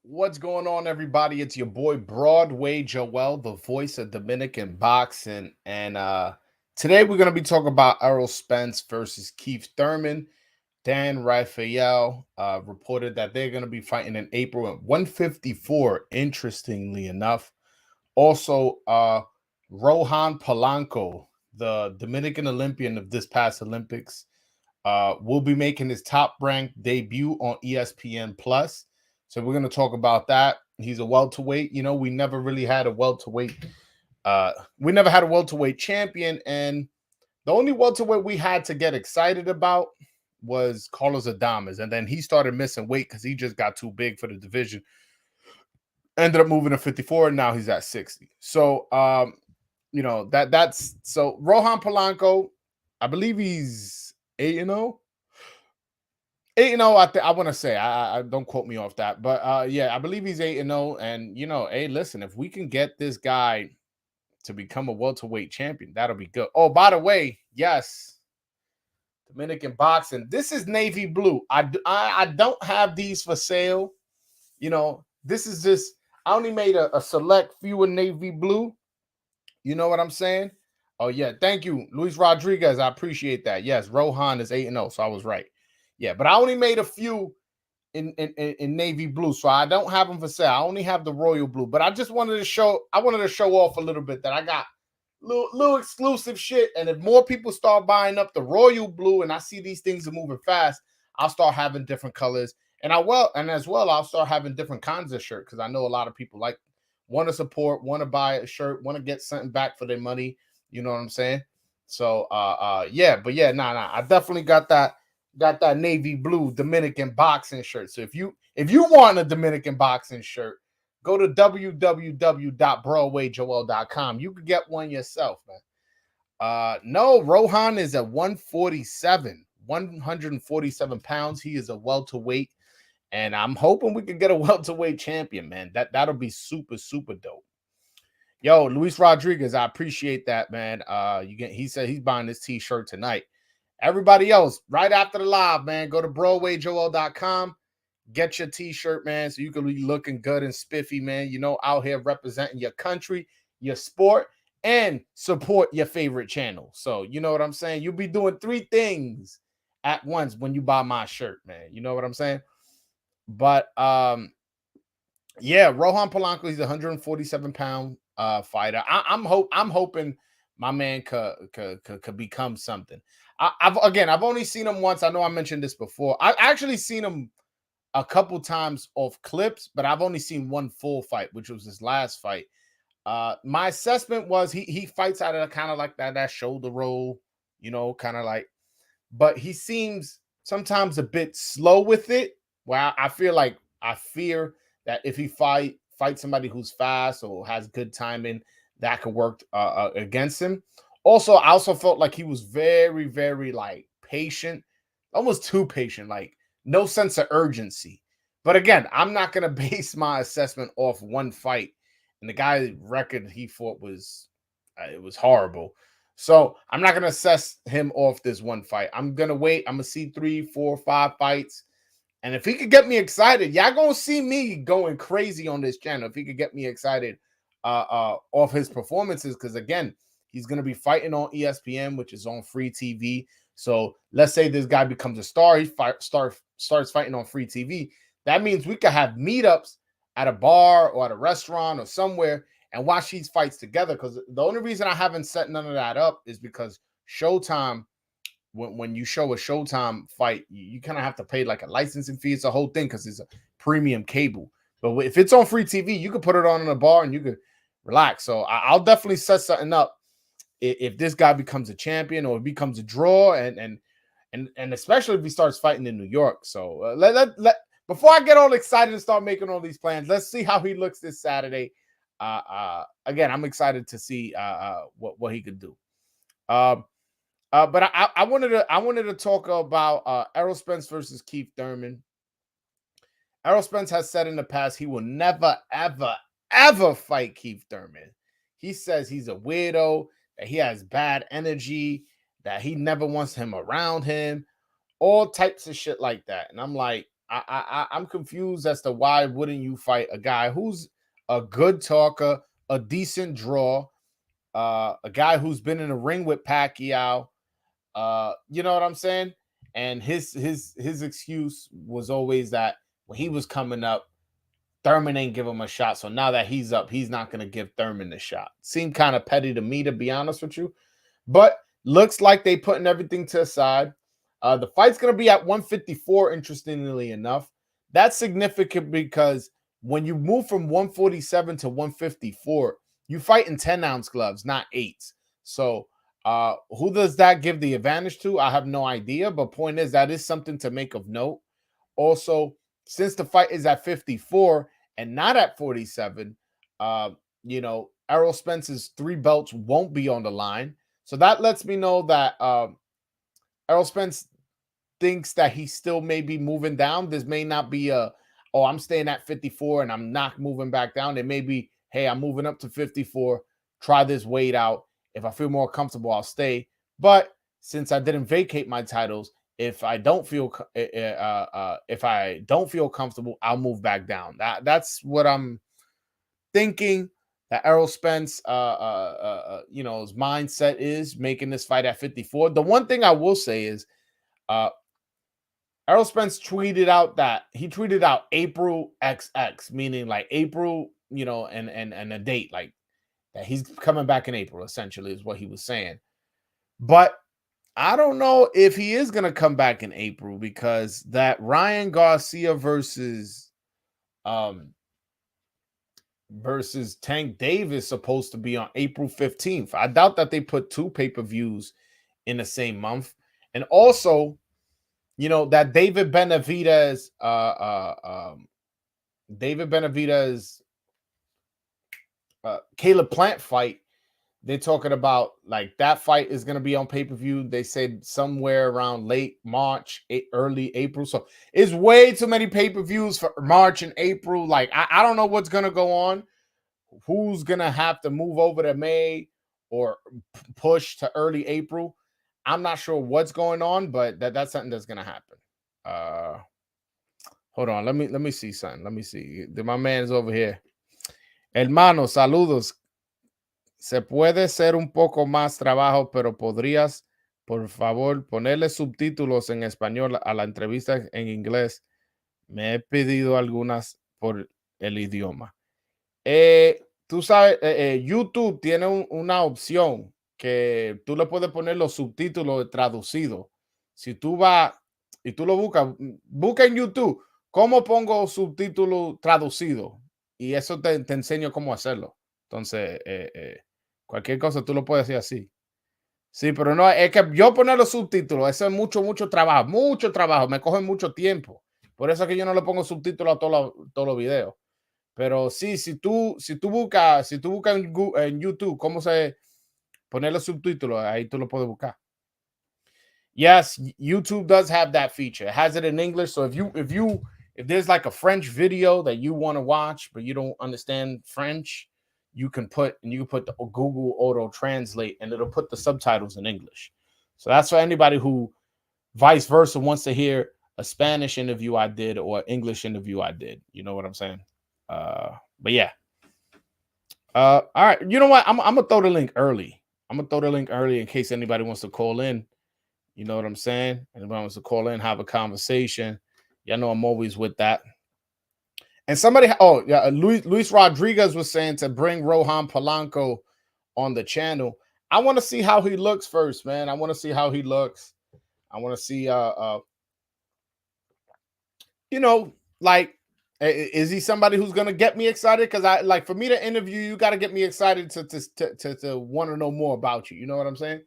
What's going on, everybody? It's your boy Broadway Joel, the voice of Dominican boxing, and today we're gonna be talking about Errol Spence versus Keith Thurman. Dan Raphael reported that they're gonna be fighting in April at 154. Interestingly enough, also Rohan Polanco, the Dominican Olympian of this past Olympics, will be making his top ranked debut on ESPN Plus. So we're going to talk about that. He's a welterweight. You know, we never had a welterweight champion, and the only welterweight we had to get excited about was Carlos Adames, and then he started missing weight because he just got too big for the division. Ended up moving to 54, and now he's at 60. So, that's so Rohan Polanco. I believe he's 8-0. 8-0, I want to say. I don't quote me off that, but yeah, I believe he's 8-0. And hey, listen, if we can get this guy to become a welterweight champion, that'll be good. Oh, by the way, yes, Dominican boxing. This is navy blue. I don't have these for sale. This is just I only made a select few in navy blue. You know what I'm saying? Oh yeah, thank you, Luis Rodriguez. I appreciate that. Yes, Rohan is 8-0, so I was right. Yeah, but I only made a few in navy blue, so I don't have them for sale. I only have the royal blue, but I just wanted to show. I wanted to show off a little bit that I got little exclusive shit. And if more people start buying up the royal blue, and I see these things are moving fast, I'll start having different colors, and as well I'll start having different kinds of shirt because I know a lot of people want to support, want to buy a shirt, want to get something back for their money. You know what I'm saying? So yeah, but yeah, nah, I definitely got that navy blue Dominican boxing shirt. So if you want a Dominican boxing shirt, go to www.broadwayjoel.com. You could get one yourself, man. No, Rohan is at 147 pounds. He is a welterweight, and I'm hoping we could get a welterweight champion, man. That'll be super, super dope. Yo, Luis Rodriguez, I appreciate that, man. He said he's buying this t-shirt tonight. Everybody else, right after the live, man, go to BroadwayJoel.com. Get your t-shirt, man, so you can be looking good and spiffy, man. Out here representing your country, your sport, and support your favorite channel. So you know what I'm saying? You'll be doing three things at once when you buy my shirt, man. You know what I'm saying? But yeah, Rohan Polanco, he's a 147-pound fighter. I'm hoping my man could become something. I've only seen him once. I know I mentioned this before. I actually seen him a couple times off clips, but I've only seen one full fight, which was his last fight. My assessment was he fights out of kind of like that shoulder roll, kind of like, but he seems sometimes a bit slow with it. Where I fear that if he fight somebody who's fast or has good timing, that could work against him. Also, I also felt like he was very, very like patient, almost too patient, like no sense of urgency. But again, I'm not gonna base my assessment off one fight. And the guy's record he fought was it was horrible. So I'm not gonna assess him off this one fight. I'm gonna wait. I'm gonna see 3, 4, 5 fights. And if he could get me excited, y'all gonna see me going crazy on this channel. If he could get me excited off his performances, because again, he's gonna be fighting on ESPN, which is on free TV. So let's say this guy becomes a star, starts fighting on free TV. That means we could have meetups at a bar or at a restaurant or somewhere and watch these fights together. Because the only reason I haven't set none of that up is because Showtime, when you show a Showtime fight, you kind of have to pay like a licensing fee. It's a whole thing because it's a premium cable. But if it's on free TV, you could put it on in a bar and you could relax. So I'll definitely set something up if this guy becomes a champion or becomes a draw, and especially if he starts fighting in New York. So before I get all excited and start making all these plans, let's see how he looks this Saturday. Again, I'm excited to see what he could do. But I wanted to talk about Errol Spence versus Keith Thurman. Errol Spence has said in the past he will never, ever, ever fight Keith Thurman. He says he's a weirdo, that he has bad energy, that he never wants him around him, all types of shit like that. And I'm like, I'm confused as to why wouldn't you fight a guy who's a good talker, a decent draw, a guy who's been in the ring with Pacquiao. You know what I'm saying? And his excuse was always that when he was coming up, Thurman ain't give him a shot. So now that he's up, he's not gonna give Thurman the shot. Seemed kind of petty to me, to be honest with you. But looks like they putting everything to the side. The fight's gonna be at 154. Interestingly enough, that's significant because when you move from 147 to 154, you fight in 10-ounce gloves, not eights. So who does that give the advantage to? I have no idea. But point is, that is something to make of note. Also, since the fight is at 54 and not at 47, Errol Spence's 3 belts won't be on the line. So that lets me know that Errol Spence thinks that he still may be moving down. This may not be I'm staying at 54 and I'm not moving back down. It may be, hey, I'm moving up to 54, try this weight out. If I feel more comfortable, I'll stay. But since I didn't vacate my titles, if I don't feel comfortable, I'll move back down. That's what I'm thinking. That Errol Spence, his mindset is making this fight at 54. The one thing I will say is, Errol Spence tweeted out April XX, meaning like April, and a date like that he's coming back in April. Essentially, is what he was saying. But I don't know if he is going to come back in April, because that Ryan Garcia versus Tank Davis supposed to be on April 15th. I doubt that they put 2 pay-per-views in the same month. And also, that David Benavidez Caleb Plant fight, they're talking about like that fight is going to be on pay-per-view. They said somewhere around late March, early April. So it's way too many pay-per-views for March and April. Like, I don't know what's going to go on. Who's going to have to move over to May or push to early April? I'm not sure what's going on, but that's something that's going to happen. Hold on. Let me see something. Let me see. My man's over here. Hermano, saludos. Se puede ser un poco más trabajo, pero podrías, por favor, ponerle subtítulos en español a la entrevista en inglés. Me he pedido algunas por el idioma. Tú sabes, YouTube tiene una opción que tú le puedes poner los subtítulos traducidos. Si tú vas y tú lo busca en YouTube, ¿cómo pongo subtítulos traducidos? Y eso te enseño cómo hacerlo. Entonces, cualquier cosa tú lo puedes hacer así. Sí, pero no, es que yo poner los subtítulos, eso es mucho trabajo, me coge mucho tiempo. Por eso es que yo no le pongo subtítulos a todos los videos. Pero sí, si tú buscas en YouTube cómo se poner los subtítulos, ahí tú lo puedes buscar. Yes, YouTube does have that feature. It has it in English. So if there's like a French video that you want to watch, but you don't understand French, you can put the Google Auto Translate and it'll put the subtitles in English. So that's for anybody who vice versa wants to hear a Spanish interview I did or English interview I did. You know what I'm saying? But yeah. All right. You know what? I'm gonna throw the link early. In case anybody wants to call in. You know what I'm saying? Anybody wants to call in, have a conversation. Y'all know I'm always with that. And somebody, Luis Rodriguez was saying to bring Rohan Polanco on the channel. I want to see how he looks first, man. I want to see how he looks. I want to see, like, is he somebody who's gonna get me excited? Because for me to interview you, got to get me excited to want to know more about you. You know what I'm saying?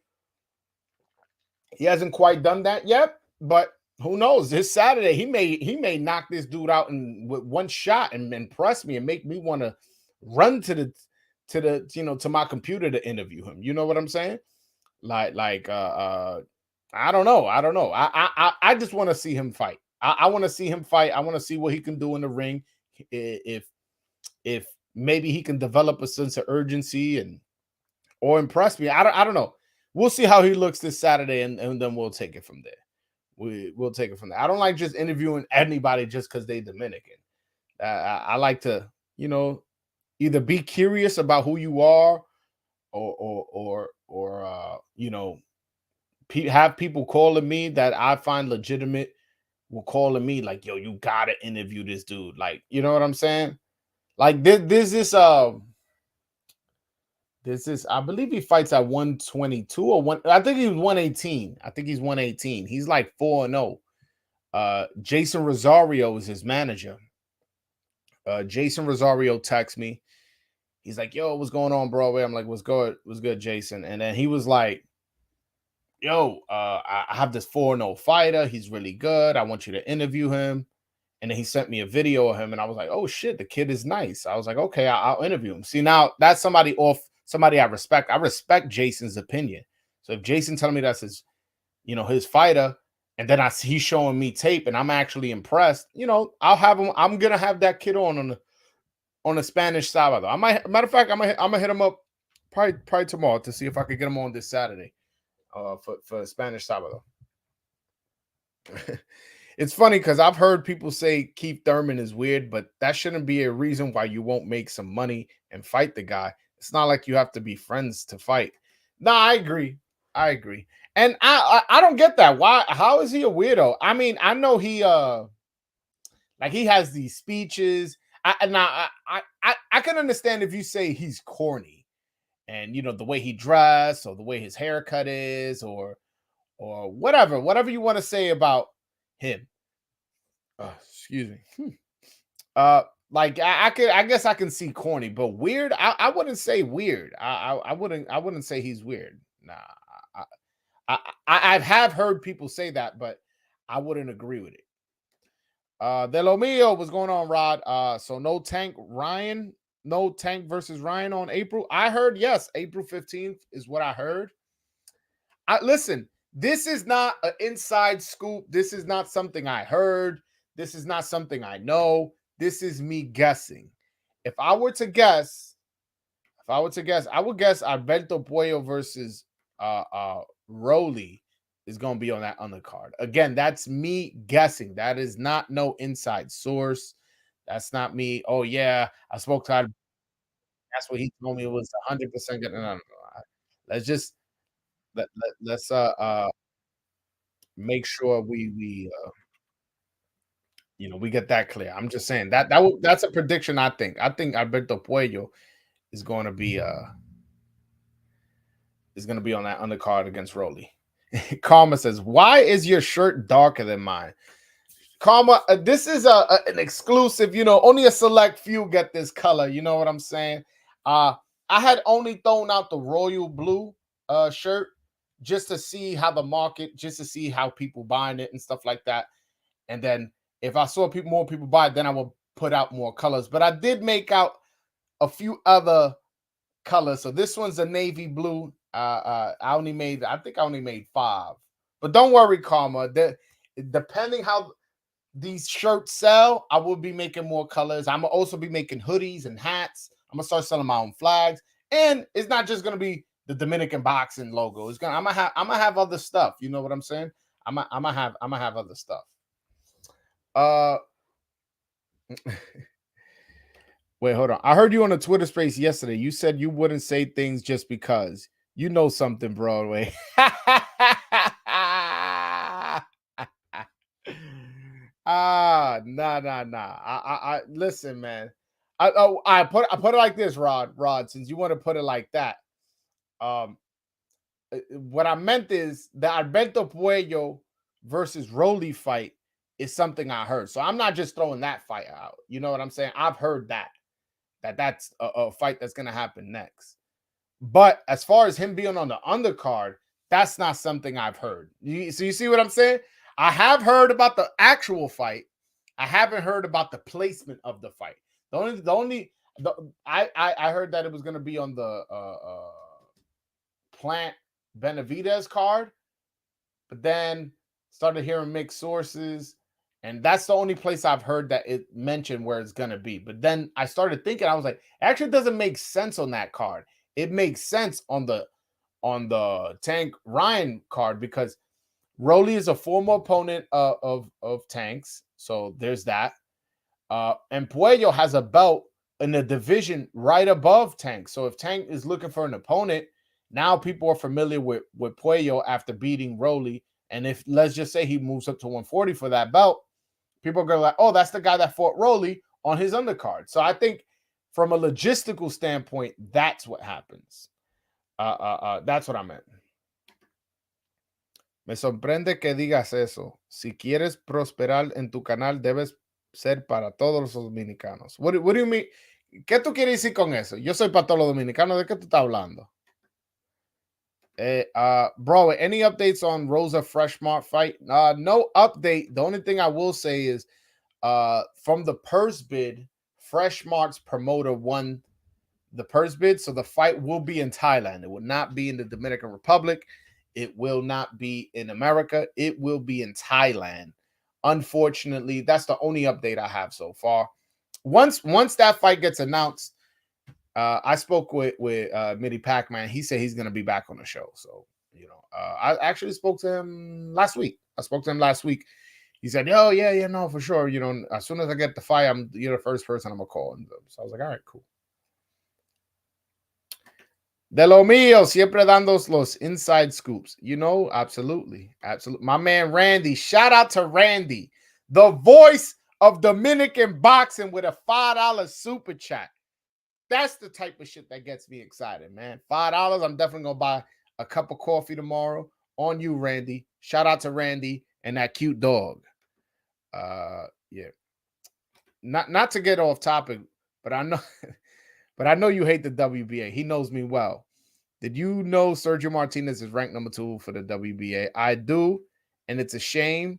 He hasn't quite done that yet, but who knows? This Saturday, he may knock this dude out with one shot and impress me and make me want to run to my computer to interview him. You know what I'm saying? I don't know. I just want to see him fight. I want to see him fight. I want to see what he can do in the ring. If maybe he can develop a sense of urgency or impress me. I don't know. We'll see how he looks this Saturday, and then we'll take it from there. We'll take it from there. I don't like just interviewing anybody just because they Dominican. I like to, either be curious about who you are, or have people calling me that I find legitimate, will calling me like, yo, you gotta interview this dude. Like, you know what I'm saying? Like this I believe he fights at 122 or one. I think he was 118. I think he's 118. He's like 4-0. Jason Rosario is his manager. Jason Rosario texts me. He's like, yo, what's going on, Broadway? I'm like, what's good? What's good, Jason? And then he was like, yo, I have this 4-0 fighter. He's really good. I want you to interview him. And then he sent me a video of him, and I was like, oh shit, the kid is nice. I was like, okay, I'll interview him. See, now that's somebody I respect. I respect Jason's opinion. So if Jason telling me that's his fighter, and then he's showing me tape and I'm actually impressed, I'll have him. I'm gonna have that kid on the Spanish Sábado. Matter of fact, I'm gonna hit him up probably tomorrow to see if I could get him on this Saturday for Spanish Sábado. It's funny because I've heard people say Keith Thurman is weird, but that shouldn't be a reason why you won't make some money and fight the guy. It's not like you have to be friends to fight. No, I agree. And I don't get that. Why? How is he a weirdo? I mean, I know he like he has these speeches. I can understand if you say he's corny, and the way he dressed, or the way his haircut is, or whatever you want to say about him. Excuse me. Like I guess I can see corny, but weird. I wouldn't say weird. I wouldn't say he's weird. Nah. I have heard people say that, but I wouldn't agree with it. De Lo Mio, what's going on, Rod? So no Tank versus Ryan on April. I heard yes, April 15th is what I heard. Listen, this is not an inside scoop. This is not something I heard. This is not something I know. This is me guessing. If I were to guess, I would guess Alberto Puello versus Rolly is going to be on that undercard. Again, that's me guessing. That is not no inside source. That's not me. Oh yeah, I spoke to him. That's what he told me. It was 100% good. No. Let's just let's make sure we get that clear. I'm just saying that's a prediction. I think Alberto Puello is going to be on that undercard against Rolly. Karma says, "Why is your shirt darker than mine?" Karma, this is an exclusive. Only a select few get this color. You know what I'm saying? I had only thrown out the royal blue shirt just to see how the market, just to see how people buying it and stuff like that. And then if I saw more people buy it, then I will put out more colors. But I did make out a few other colors. So this one's a navy blue. I think I only made 5. But don't worry, Karma. Depending how these shirts sell, I will be making more colors. I'm gonna also be making hoodies and hats. I'm gonna start selling my own flags. And it's not just gonna be the Dominican boxing logo. I'm gonna have other stuff. You know what I'm saying? I'm gonna have other stuff. Wait, hold on. I heard you on a Twitter space yesterday. You said you wouldn't say things just because. You know something, Broadway. Nah. I listen, man. I put it like this, Rod. Since you want to put it like that, what I meant is the Alberto Puello versus Rolly fight is something I heard. So I'm not just throwing that fight out. You know what I'm saying? I've heard that's a fight that's gonna happen next. But as far as him being on the undercard, that's not something I've heard. So you see what I'm saying? I have heard about the actual fight. I haven't heard about the placement of the fight. I heard that it was going to be on the Plant Benavidez card, but then started hearing mixed sources, and that's the only place I've heard that it mentioned where it's going to be. But then I started thinking, I was like, actually, it doesn't make sense on that card. It makes sense on the Tank Ryan card because Rolly is a former opponent of Tank's, so there's that. And Puello has a belt in the division right above Tank. So if Tank is looking for an opponent, now people are familiar with Puello after beating Rolly. And if, let's just say, he moves up to 140 for that belt, people are going to like, oh, that's the guy that fought Rolly on his undercard. So I think from a logistical standpoint, that's what happens. That's what I meant. Me sorprende que digas eso. Si quieres prosperar en tu canal, debes ser para todos los dominicanos. What do you mean? ¿Qué tú quieres decir con eso? Yo soy para todos los dominicanos. ¿De qué tú estás hablando? Bro, any updates on Rosa Freshmart fight? No update. The only thing I will say is from the purse bid, Freshmart's promoter won the purse bid. So the fight will be in Thailand. It will not be in the Dominican Republic. It will not be in America. It will be in Thailand. Unfortunately, that's the only update I have so far. Once that fight gets announced, I spoke with Mitty Pac-Man. He said he's going to be back on the show. So, I actually spoke to him last week. He said, oh, yeah, no, for sure. As soon as I get the fight, you're the first person I'm going to call. So I was like, all right, cool. De lo mío, siempre dando los inside scoops. Absolutely. My man Randy, shout out to Randy, the voice of Dominican boxing, with a $5 super chat. That's the type of shit that gets me excited, man. $5, I'm definitely going to buy a cup of coffee tomorrow. On you, Randy. Shout out to Randy and that cute dog. Yeah. Not to get off topic, but I know... But I know you hate the WBA. He knows me well. Did you know Sergio Martinez is ranked number 2 for the WBA? I do, and it's a shame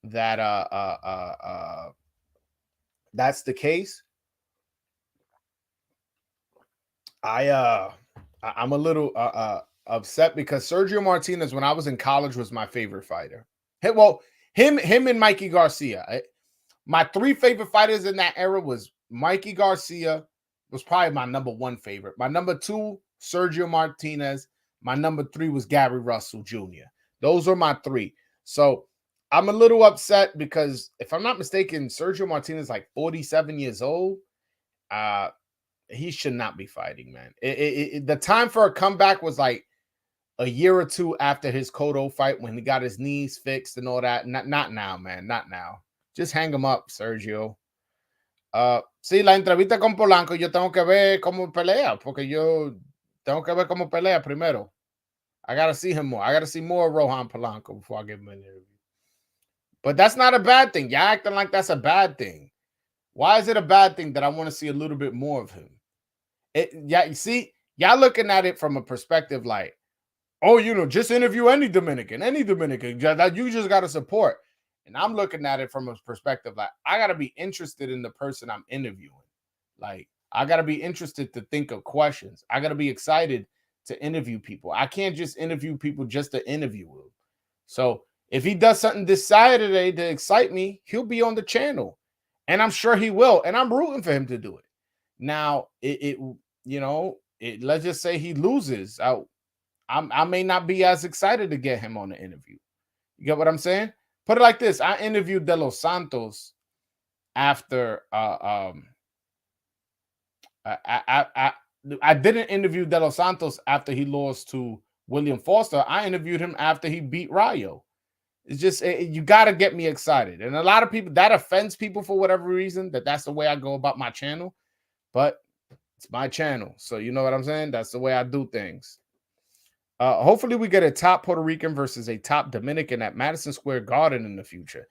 that that's the case. I'm a little upset because Sergio Martinez, when I was in college, was my favorite fighter. Well, him and Mikey Garcia. My 3 favorite fighters in that era was Mikey Garcia. Was probably my number 1 favorite. My number 2, Sergio Martinez. My number 3 was Gary Russell Jr. Those are my 3. So I'm a little upset because, if I'm not mistaken, Sergio Martinez is like 47 years old. He should not be fighting, man. The time for a comeback was like a year or 2 after his Cotto fight, when he got his knees fixed and all that. Not now, man. Not now. Just hang him up, Sergio. Sí, la entrevista con Polanco, yo tengo que ver cómo pelea, porque yo tengo que ver cómo pelea primero. I got to see him more. I got to see more of Rohan Polanco before I give him an interview. But that's not a bad thing. Y'all acting like that's a bad thing. Why is it a bad thing that I want to see a little bit more of him? You see, y'all looking at it from a perspective like, oh, just interview any Dominican. That you just got to support. And I'm looking at it from a perspective like, I got to be interested in the person I'm interviewing. Like, I got to be interested to think of questions. I got to be excited to interview people. I can't just interview people just to interview them. So if he does something this Saturday to excite me, he'll be on the channel. And I'm sure he will. And I'm rooting for him to do it. Now, let's just say he loses. I may not be as excited to get him on the interview. You get what I'm saying? Put it like this. I interviewed De Los Santos after I didn't interview De Los Santos after he lost to William Foster. I interviewed him after he beat Rayo. It's just, you got to get me excited. And a lot of people, that offends people for whatever reason, that's the way I go about my channel. But it's my channel. So you know what I'm saying? That's the way I do things. Hopefully we get a top Puerto Rican versus a top Dominican at Madison Square Garden in the future.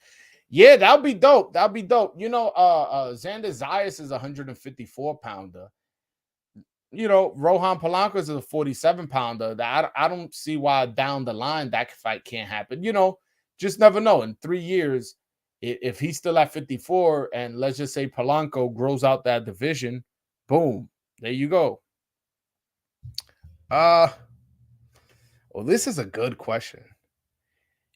Yeah, that'll be dope. That'll be dope. Xander Zayas is a 154-pounder. Rohan Polanco is a 47-pounder. I don't see why down the line that fight can't happen. Just never know. In 3 years, if he's still at 54 and let's just say Polanco grows out that division, boom, there you go. Well, this is a good question.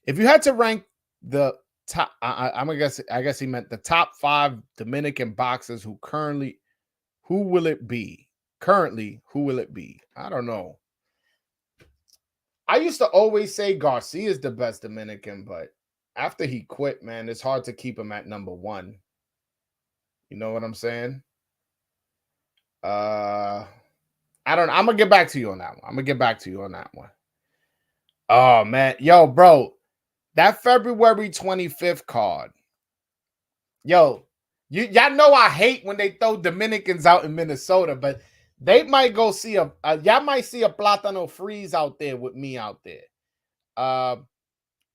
If you had to rank the top, I guess he meant the top 5 Dominican boxers who will it be? Currently, who will it be? I don't know. I used to always say Garcia is the best Dominican, but after he quit, man, it's hard to keep him at number one. You know what I'm saying? Uh I don't know. I'm gonna get back to you on that one. I'm gonna get back to you on that one. Oh man, yo, bro, that February 25th card. Yo, y'all know I hate when they throw Dominicans out in Minnesota, but they might go see y'all might see a Plátano Freeze out there with me out there. Uh,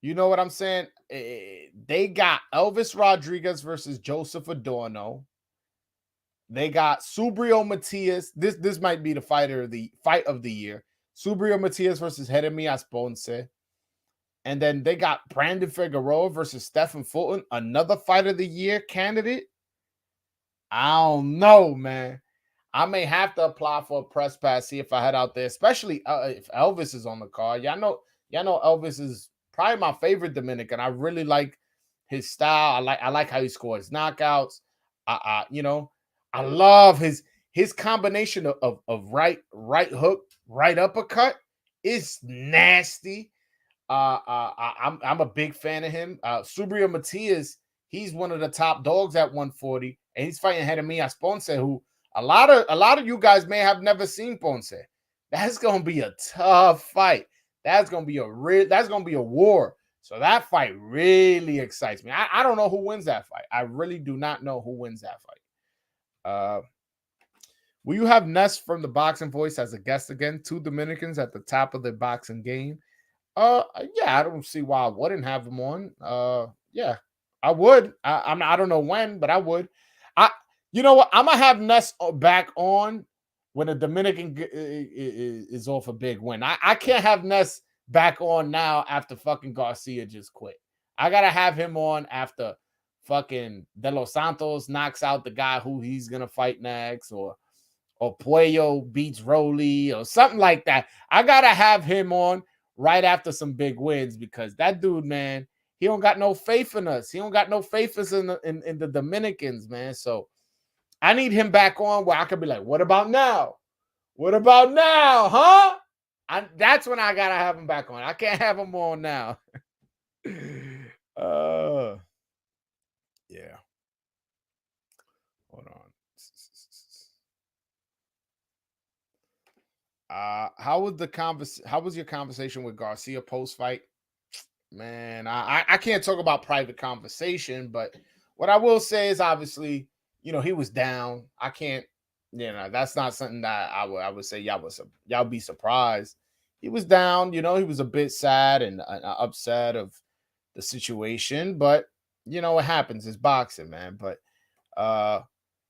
you know what I'm saying? They got Elvis Rodriguez versus Joseph Adorno. They got Subrio Matias. This might be the fight of the year. Subrio Matias versus Jeremias Ponce. And then they got Brandon Figueroa versus Stephen Fulton, another fight of the year candidate. I don't know, man. I may have to apply for a press pass, see if I head out there, especially if Elvis is on the card. Y'all know Elvis is probably my favorite Dominican. I really like his style. I like how he scores knockouts. You know, I love his combination of right hook, right uppercut is nasty. I'm a big fan of him. Subrio Matias, he's one of the top dogs at 140, and he's fighting Jeremias Ponce, who a lot of you guys may have never seen Ponce. That's gonna be a tough fight. That's gonna be a war. So that fight really excites me. I don't know who wins that fight. I really do not know who wins that fight. Will you have Ness from the Boxing Voice as a guest again? 2 Dominicans at the top of the boxing game. Yeah, I don't see why I wouldn't have him on. Yeah, I would. I don't know when, but I would. You know what? I'm gonna have Ness back on when a Dominican is off a big win. I can't have Ness back on now after fucking Garcia just quit. I gotta have him on after fucking De Los Santos knocks out the guy who he's gonna fight next, or Puello beats Rolly or something like that. I gotta have him on right after some big wins, because that dude, man, he don't got no faith in us. He don't got no faith in the Dominicans, man. So I need him back on where I could be like, what about now? What about now, huh? That's when I gotta have him back on. I can't have him on now. Yeah. Hold on. How was your conversation with Garcia post fight? Man, I can't talk about private conversation, but what I will say is, obviously, you know, he was down. I can't, you know, that's not something that I would say y'all be surprised. He was down, you know, he was a bit sad and upset of the situation, but you know, it happens. It's boxing, man. But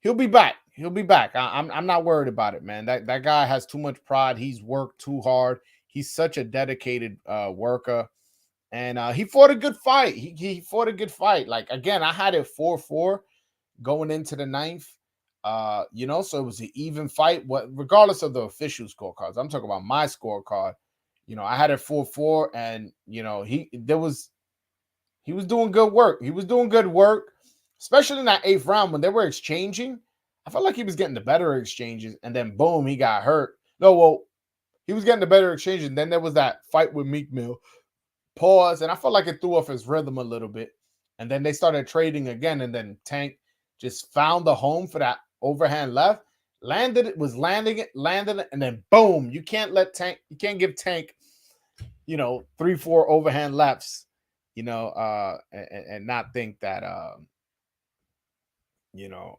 he'll be back. He'll be back. I'm not worried about it, man. That guy has too much pride. He's worked too hard. He's such a dedicated worker, and he fought a good fight. He fought a good fight. Like, again, I had it 4-4 going into the ninth. You know, so it was an even fight. What, regardless of the official scorecards, I'm talking about my scorecard. You know, I had it 4-4, and you know, he was doing good work. He was doing good work, especially in that 8th round when they were exchanging. I felt like he was getting the better exchanges, and then boom, he got hurt. No, well, he was getting the better exchanges, and then there was that fight with Meek Mill. Pause, and I felt like it threw off his rhythm a little bit. And then they started trading again, and then Tank just found the home for that overhand left, landed it, and then boom. You can't give Tank, you know, 3-4 overhand lefts, you know, and not think that you know,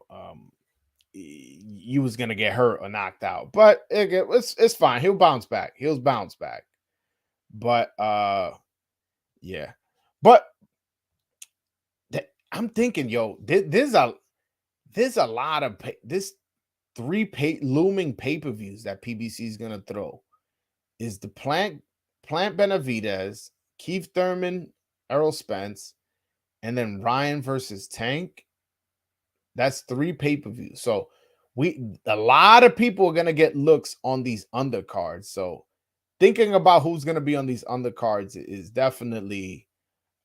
he was gonna get hurt or knocked out. But it's fine. He'll bounce back. But yeah. But I'm thinking, yo, there's a lot of this 3 looming pay-per-views that PBC is gonna throw. Is the Plant Benavidez, Keith Thurman, Errol Spence, and then Ryan versus Tank. That's 3 pay-per-views. So a lot of people are gonna get looks on these undercards. So thinking about who's gonna be on these undercards is definitely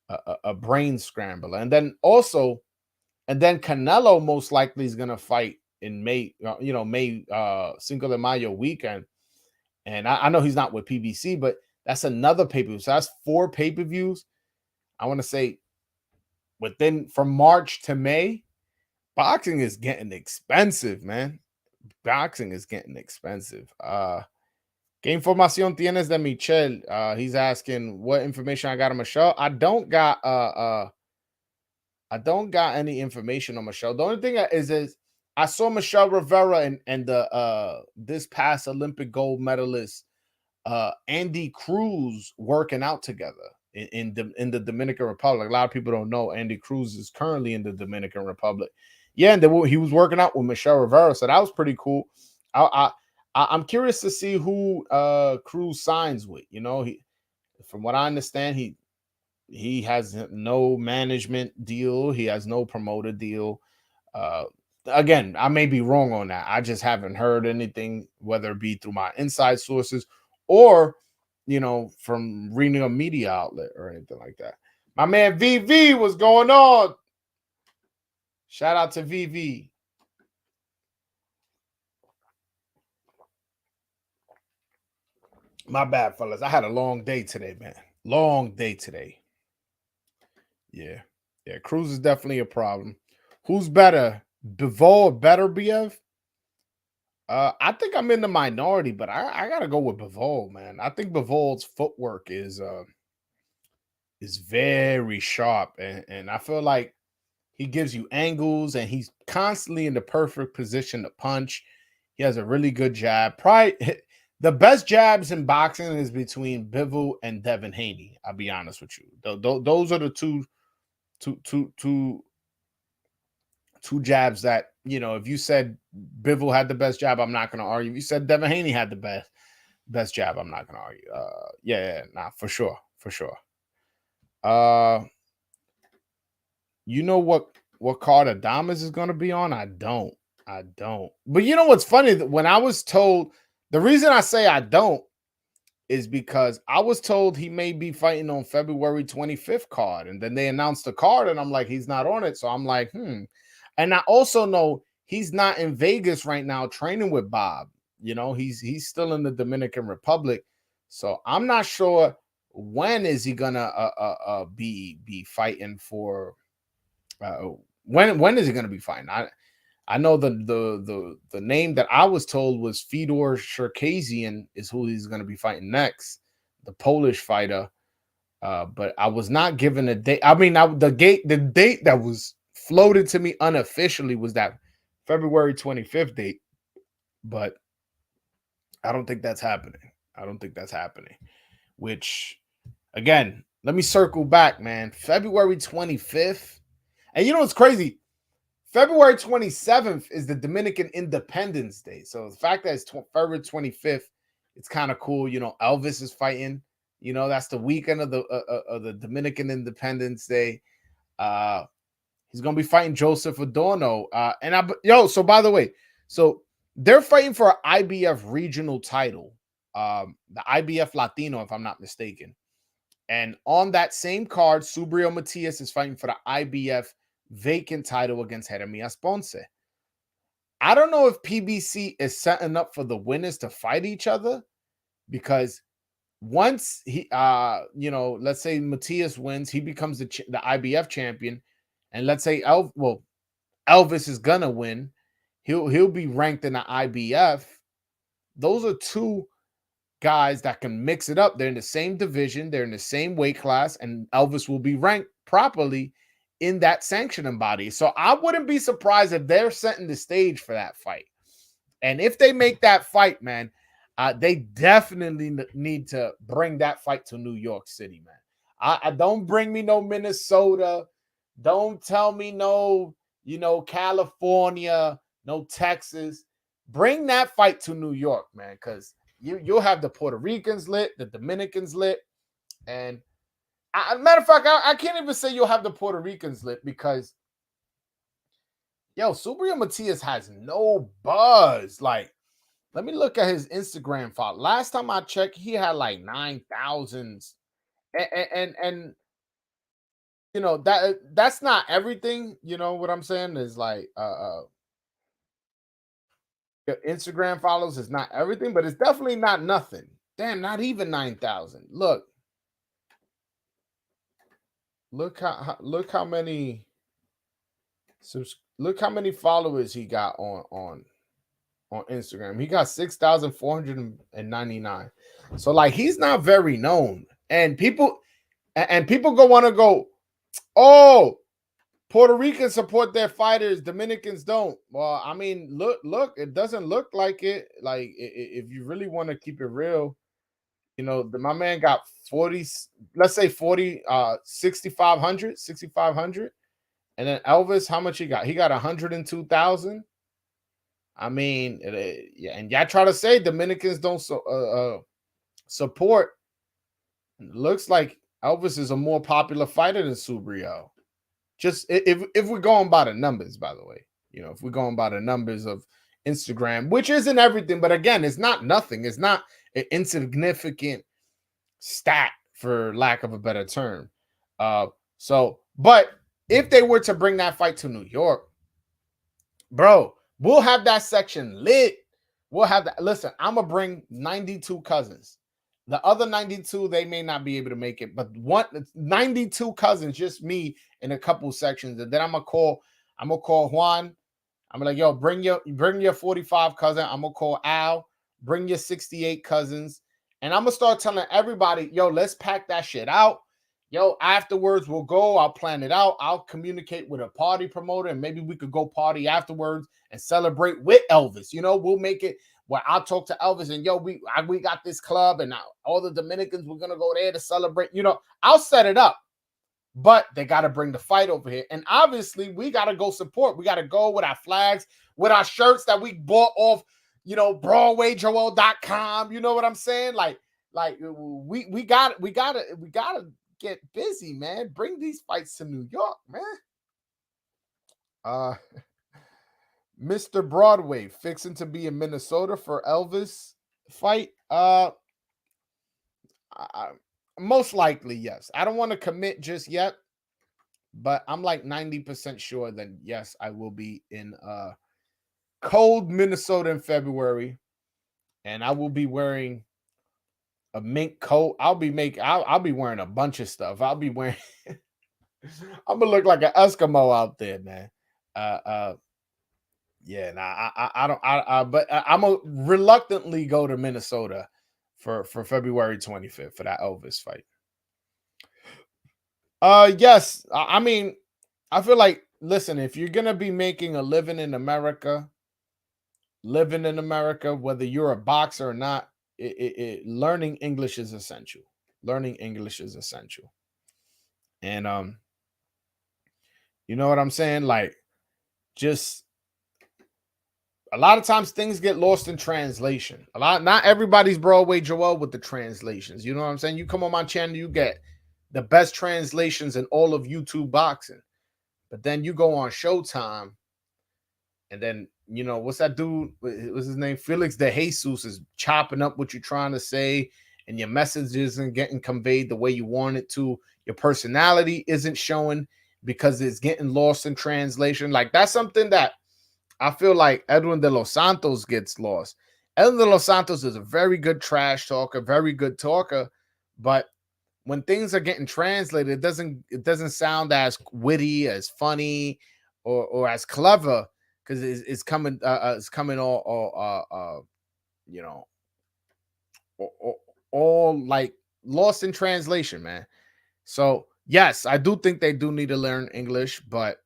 a brain scrambler. And then Canelo most likely is gonna fight in May, Cinco de Mayo weekend. And I know he's not with PBC, but That's another pay-per-view. So that's 4 pay-per-views. I want to say within from March to May, boxing is getting expensive, man. Boxing is getting expensive. ¿Qué información tienes de Michelle? He's asking what information I got on Michelle. I don't got any information on Michelle. The only thing is I saw Michelle Rivera and the this past Olympic gold medalist Andy Cruz working out together in the Dominican Republic. A lot of people don't know Andy Cruz is currently in the Dominican Republic. Yeah, and he was working out with Michelle Rivera, so that was pretty cool. I'm curious to see who Cruz signs with. You know, from what I understand, he has no management deal. He has no promoter deal. Uh, again, I may be wrong on that. I just haven't heard anything, whether it be through my inside sources or, from reading a media outlet or anything like that. My man VV, what's going on? Shout out to VV. My bad, fellas. I had a long day today, man. Long day today. Yeah. Yeah. Cruz is definitely a problem. Who's better? Bivol or better, BF? I think I'm in the minority, but I gotta go with Bivol, man. I think Bivol's footwork is very sharp, and I feel like he gives you angles, and he's constantly in the perfect position to punch. He has a really good jab. Probably the best jabs in boxing is between Bivol and Devin Haney. I'll be honest with you. Those are the two jabs that, if you said Bivol had the best jab, I'm not going to argue. If you said Devin Haney had the best jab, I'm not going to argue. Nah, for sure. You know what card Adamas is going to be on? I don't. But you know what's funny? When I was told, the reason I say I don't is because I was told he may be fighting on February 25th card, and then they announced the card, and I'm like, he's not on it. So I'm like, And I also know he's not in Vegas right now training with Bob. He's still in the Dominican Republic. So I'm not sure when is he gonna be fighting for. When is he gonna be fighting? I know the name that I was told was Fedor Cherkasian is who he's going to be fighting next, the Polish fighter. But I was not given a date. I mean, the date that was floated to me unofficially was that February 25th date, but I don't think that's happening. Which, again, let me circle back, man. February 25th, and you know what's crazy? February 27th is the Dominican Independence Day. So the fact that it's February 25th, it's kind of cool. Elvis is fighting. That's the weekend of the Dominican Independence Day. He's gonna be fighting Joseph Adorno. So by the way, so they're fighting for an IBF regional title, the IBF Latino, if I'm not mistaken. And on that same card, Subriel Matias is fighting for the IBF vacant title against Jeremias Ponce. I don't know if PBC is setting up for the winners to fight each other, because once he, let's say Matias wins, he becomes the IBF champion, and let's say Elvis is gonna win, he'll be ranked in the IBF. Those are two guys that can mix it up. They're in the same division, they're in the same weight class, and Elvis will be ranked properly in that sanctioning body. So I wouldn't be surprised if they're setting the stage for that fight. And if they make that fight, man, they definitely need to bring that fight to New York City, man. I don't bring me no Minnesota. Don't tell me no, California, no Texas. Bring that fight to New York, man, because you'll have the Puerto Ricans lit, the Dominicans lit, and matter of fact, I can't even say you'll have the Puerto Ricans lit, because Subriel Matias has no buzz. Like, let me look at his Instagram file. Last time I checked, he had like 9,000. And that's not everything. You know what I'm saying? Is like Instagram follows is not everything, but it's definitely not nothing. Damn, not even 9,000. Look look how many look how many followers he got on Instagram. He got 6,499. So like he's not very known. And people go want to go, oh, Puerto Ricans support their fighters, Dominicans don't. Well, I mean, look, it doesn't look like it. Like if you really want to keep it real, my man got 40, let's say 40, 6,500. And then Elvis, how much he got? He got 102,000. I mean, yeah, and y'all try to say Dominicans don't support. Looks like Elvis is a more popular fighter than Subriel. Just if we're going by the numbers, by the way, if we're going by the numbers of Instagram, which isn't everything, but again, it's not nothing. It's not an insignificant stat, for lack of a better term. But if they were to bring that fight to New York, bro, we'll have that section lit. We'll have that. Listen, I'm gonna bring 92 cousins. The other 92, they may not be able to make it, but 92 cousins, just me in a couple sections. And then I'm gonna call Juan. I'm like, yo, bring your 45 cousin. I'm gonna call Al, bring your 68 cousins. And I'm gonna start telling everybody, yo, let's pack that shit out. Yo, afterwards we'll go. I'll plan it out. I'll communicate with a party promoter, and maybe we could go party afterwards and celebrate with Elvis. We'll make it where I'll talk to Elvis and yo, we got this club, and all the Dominicans, we're gonna go there to celebrate. I'll set it up, but they got to bring the fight over here, and obviously we got to go support. We got to go with our flags, with our shirts that we bought off, BroadwayJoel.com. You know what I'm saying? Like we got to get busy, man. Bring these fights to New York, man. Mr. Broadway fixing to be in Minnesota for Elvis fight. Most likely, yes. I don't want to commit just yet, but I'm like 90% sure that yes, I will be in cold Minnesota in February, and I will be wearing a mink coat. I'll be wearing a bunch of stuff. I'm gonna look like an Eskimo out there, man. Yeah, nah, but I'm gonna reluctantly go to Minnesota for February 25th for that Elvis fight. Yes, I mean, I feel like, listen, if you're gonna be making a living in America, whether you're a boxer or not, learning English is essential. Learning English is essential, and you know what I'm saying? Like, just a lot of times things get lost in translation. Not everybody's Broadway Joel with the translations. You know what I'm saying? You come on my channel, you get the best translations in all of YouTube boxing. But then you go on Showtime, and then, what's that dude? What's his name? Felix de Jesus is chopping up what you're trying to say, and your message isn't getting conveyed the way you want it to. Your personality isn't showing because it's getting lost in translation. Like, that's something that I feel like Edwin de los Santos gets lost. Edwin de los Santos is a very good trash talker, very good talker, but when things are getting translated, it doesn't sound as witty, as funny, or as clever, because it's coming all all like lost in translation, man. So yes, I do think they do need to learn English, but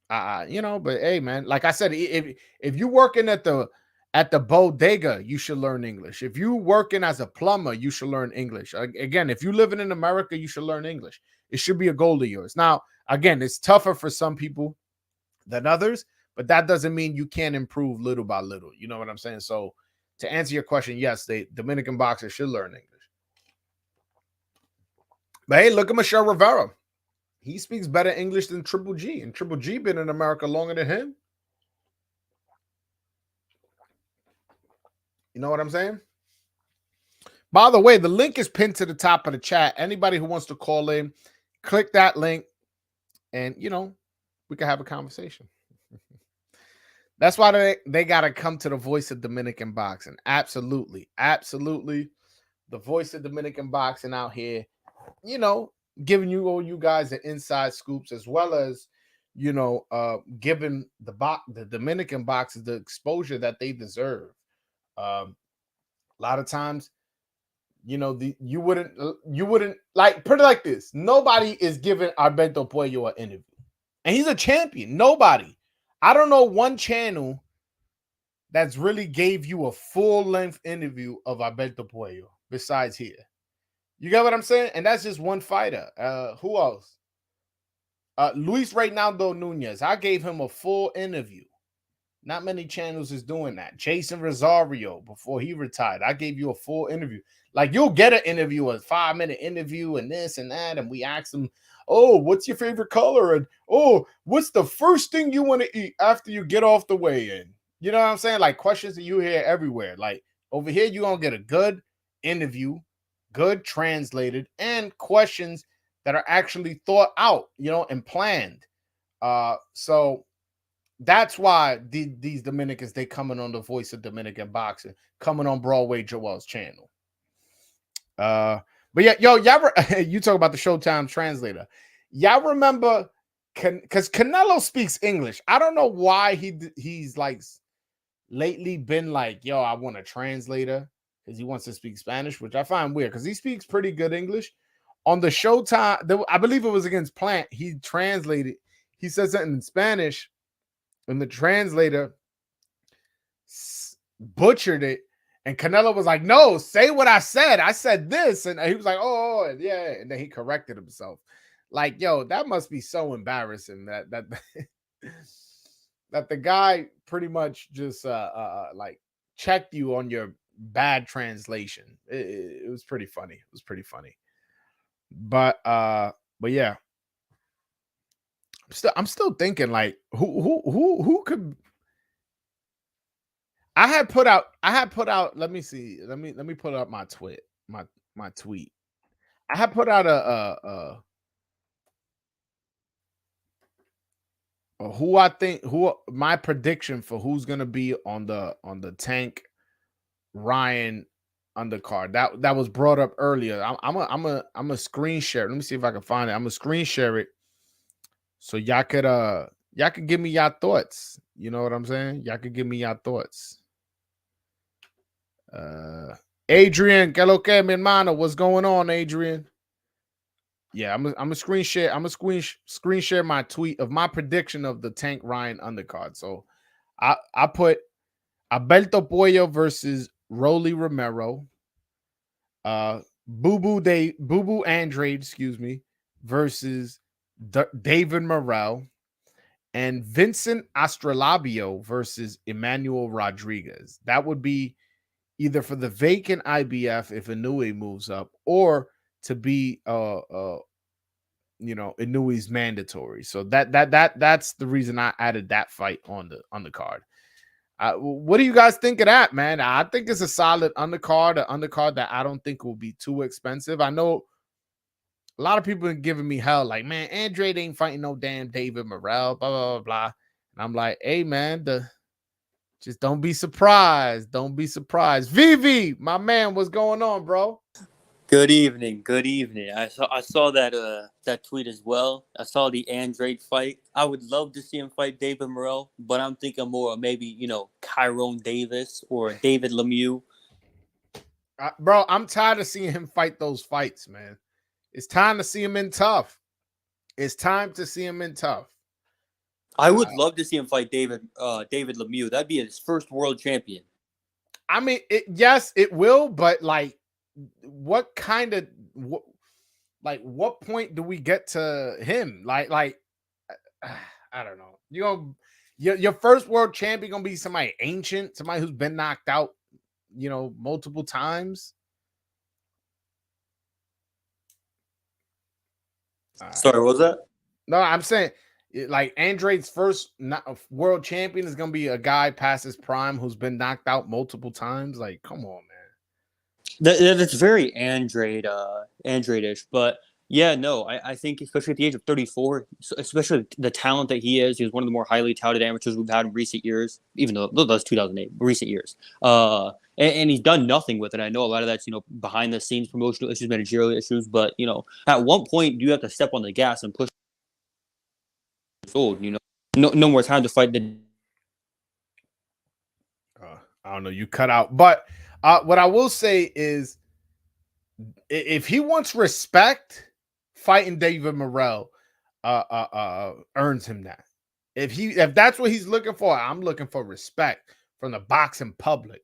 but hey, man, like I said, if you're working at the bodega, you should learn English. If you're working as a plumber, you should learn English. Again, if you're living in America, you should learn English. It should be a goal of yours. Now, again, it's tougher for some people than others, but that doesn't mean you can't improve little by little. You know what I'm saying? So to answer your question, yes, the Dominican boxers should learn English. But hey, look at Michelle Rivera. He speaks better English than Triple G, and Triple G been in America longer than him. You know what I'm saying? By the way, the link is pinned to the top of the chat. Anybody who wants to call in, click that link, and we can have a conversation. That's why they got to come to the voice of Dominican boxing. Absolutely. Absolutely. the voice of Dominican boxing out here, you know, giving you all you guys the inside scoops as well as, giving the Dominican boxers the exposure that they deserve. A lot of times, you wouldn't like put it like this. Nobody is giving Alberto Puello an interview, and he's a champion. Nobody. I don't know one channel that's really gave you a full length interview of Alberto Puello besides here. You get what I'm saying? And that's just one fighter. Who else? Luis Reynaldo Nunez. I gave him a full interview. Not many channels is doing that. Jason Rosario, before he retired, I gave you a full interview. Like, you'll get an interview, a 5-minute interview, and this and that, and we ask them, oh, what's your favorite color? And, oh, what's the first thing you want to eat after you get off the weigh-in? You know what I'm saying? Like, questions that you hear everywhere. Like, over here, you're going to get a good interview, good translated, and questions that are actually thought out, and planned. So that's why these Dominicans, they coming on the Voice of Dominican Boxing, coming on Broadway Joel's channel. But yeah, y'all, you talk about the Showtime translator. Y'all remember, because Canelo speaks English. I don't know why he's like lately been like, yo, I want a translator because he wants to speak Spanish, which I find weird because he speaks pretty good English. On the Showtime, I believe it was against Plant, he translated, he said something in Spanish, and the translator butchered it. And Canelo was like, no, say what I said. I said this. And he was like, oh, yeah. And then he corrected himself. Like, yo, that must be so embarrassing that that the guy pretty much just like checked you on your bad translation. It was pretty funny. It was pretty funny. But yeah. I'm still thinking, like, who could. I had put out. Let me see. Let me put up my tweet. My tweet. I had put out a who I think my prediction for who's gonna be on the Tank Ryan undercard. That was brought up earlier. I'm a screen share. Let me see if I can find it. I'm gonna screen share it so y'all could give me your thoughts. You know what I'm saying? Y'all could give me your thoughts. Adrian, que lo que, mi hermano? What's going on, Adrian? Yeah, I'm a screen share. I'm a screen share my tweet of my prediction of the Tank Ryan undercard. So I put Alberto Puello versus Rolly Romero. Boo Boo Andrade, versus David Morrell, and Vincent Astrolabio versus Emmanuel Rodriguez. That would be either for the vacant IBF if Inouye moves up, or to be Inouye's mandatory. So that's the reason I added that fight on the card. What do you guys think of that, man? I think it's a solid undercard, an undercard that I don't think will be too expensive. I know a lot of people are giving me hell, like, man, Andrade ain't fighting no damn David Morrell, blah, blah, blah, blah. And I'm like, hey, man, just don't be surprised. Don't be surprised. Vivi, my man, what's going on, bro? Good evening. Good evening. I saw that tweet as well. I saw the Andrade fight. I would love to see him fight David Morrell, but I'm thinking more maybe, Tyrone Davis or David Lemieux. Bro, I'm tired of seeing him fight those fights, man. It's time to see him in tough. It's time to see him in tough. I would love to see him fight David Lemieux. That'd be his first world champion. I mean, yes, it will, but like, what point do we get to him? Like, I don't know. Your first world champion gonna be somebody ancient, somebody who's been knocked out, multiple times. Sorry, what was that? No, I'm saying, like, Andrade's first world champion is gonna be a guy past his prime who's been knocked out multiple times. Like, come on, man. That's very Andrade-ish, but yeah, no, I think especially at the age of 34, especially the talent that he is, he's one of the more highly touted amateurs we've had in recent years, even though that's 2008, recent years. and he's done nothing with it. I know a lot of that's behind the scenes promotional issues, managerial issues, but at one point you have to step on the gas and push forward. No more time to fight the. I don't know, you cut out, but what I will say is, if he wants respect, fighting David Morrell earns him that. If that's what he's looking for, I'm looking for respect from the boxing public.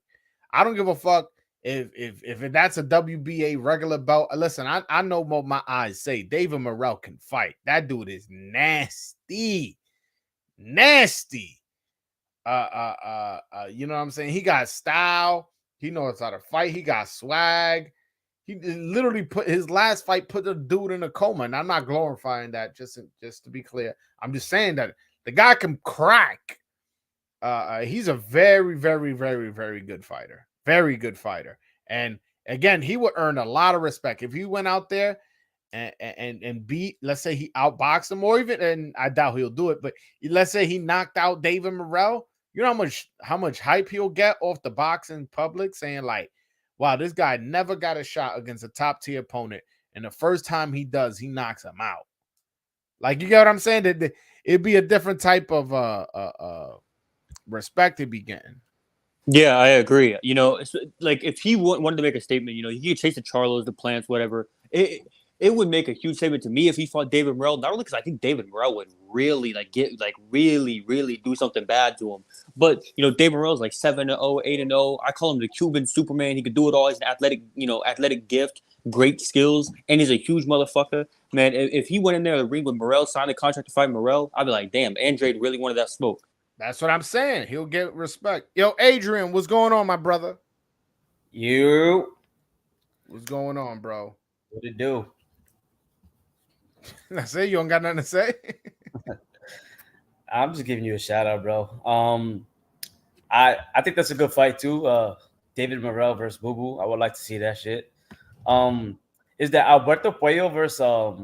I don't give a fuck if that's a WBA regular belt. Listen, I know what my eyes say. David Morrell can fight. That dude is nasty. Nasty. You know what I'm saying? He got style. He knows how to fight. He got swag. He literally put his last fight, put the dude in a coma. And I'm not glorifying that, just to be clear. I'm just saying that the guy can crack. He's a very, very, very, very good fighter. Very good fighter. And again, he would earn a lot of respect if he went out there and beat, let's say he outboxed him, or even, and I doubt he'll do it, but let's say he knocked out David Morrell. You know how much hype he'll get off the boxing public, saying like, wow, this guy never got a shot against a top tier opponent, and the first time he does, he knocks him out. Like, you get what I'm saying? That it'd be a different type of respect to be getting. Yeah, I agree. It's like if he wanted to make a statement, he could chase the Charlos, the Plants, whatever. It would make a huge statement to me if he fought David Morrell. Not only because I think David Morrell would really really do something bad to him, but David Morrell's like 7-0, 8-0. I call him the Cuban Superman. He could do it all. He's an athletic gift, great skills, and he's a huge motherfucker. Man, if he went in there to the ring with Morrell, signed a contract to fight Morrell, I'd be like, damn, Andrade really wanted that smoke. That's what I'm saying. He'll get respect. Yo, Adrian, what's going on, my brother? What's going on, bro? What it do? I say you don't got nothing to say. I'm just giving you a shout out, bro. I think that's a good fight too. David Morrell versus Boo Boo. I would like to see that shit. Is that Alberto Puello versus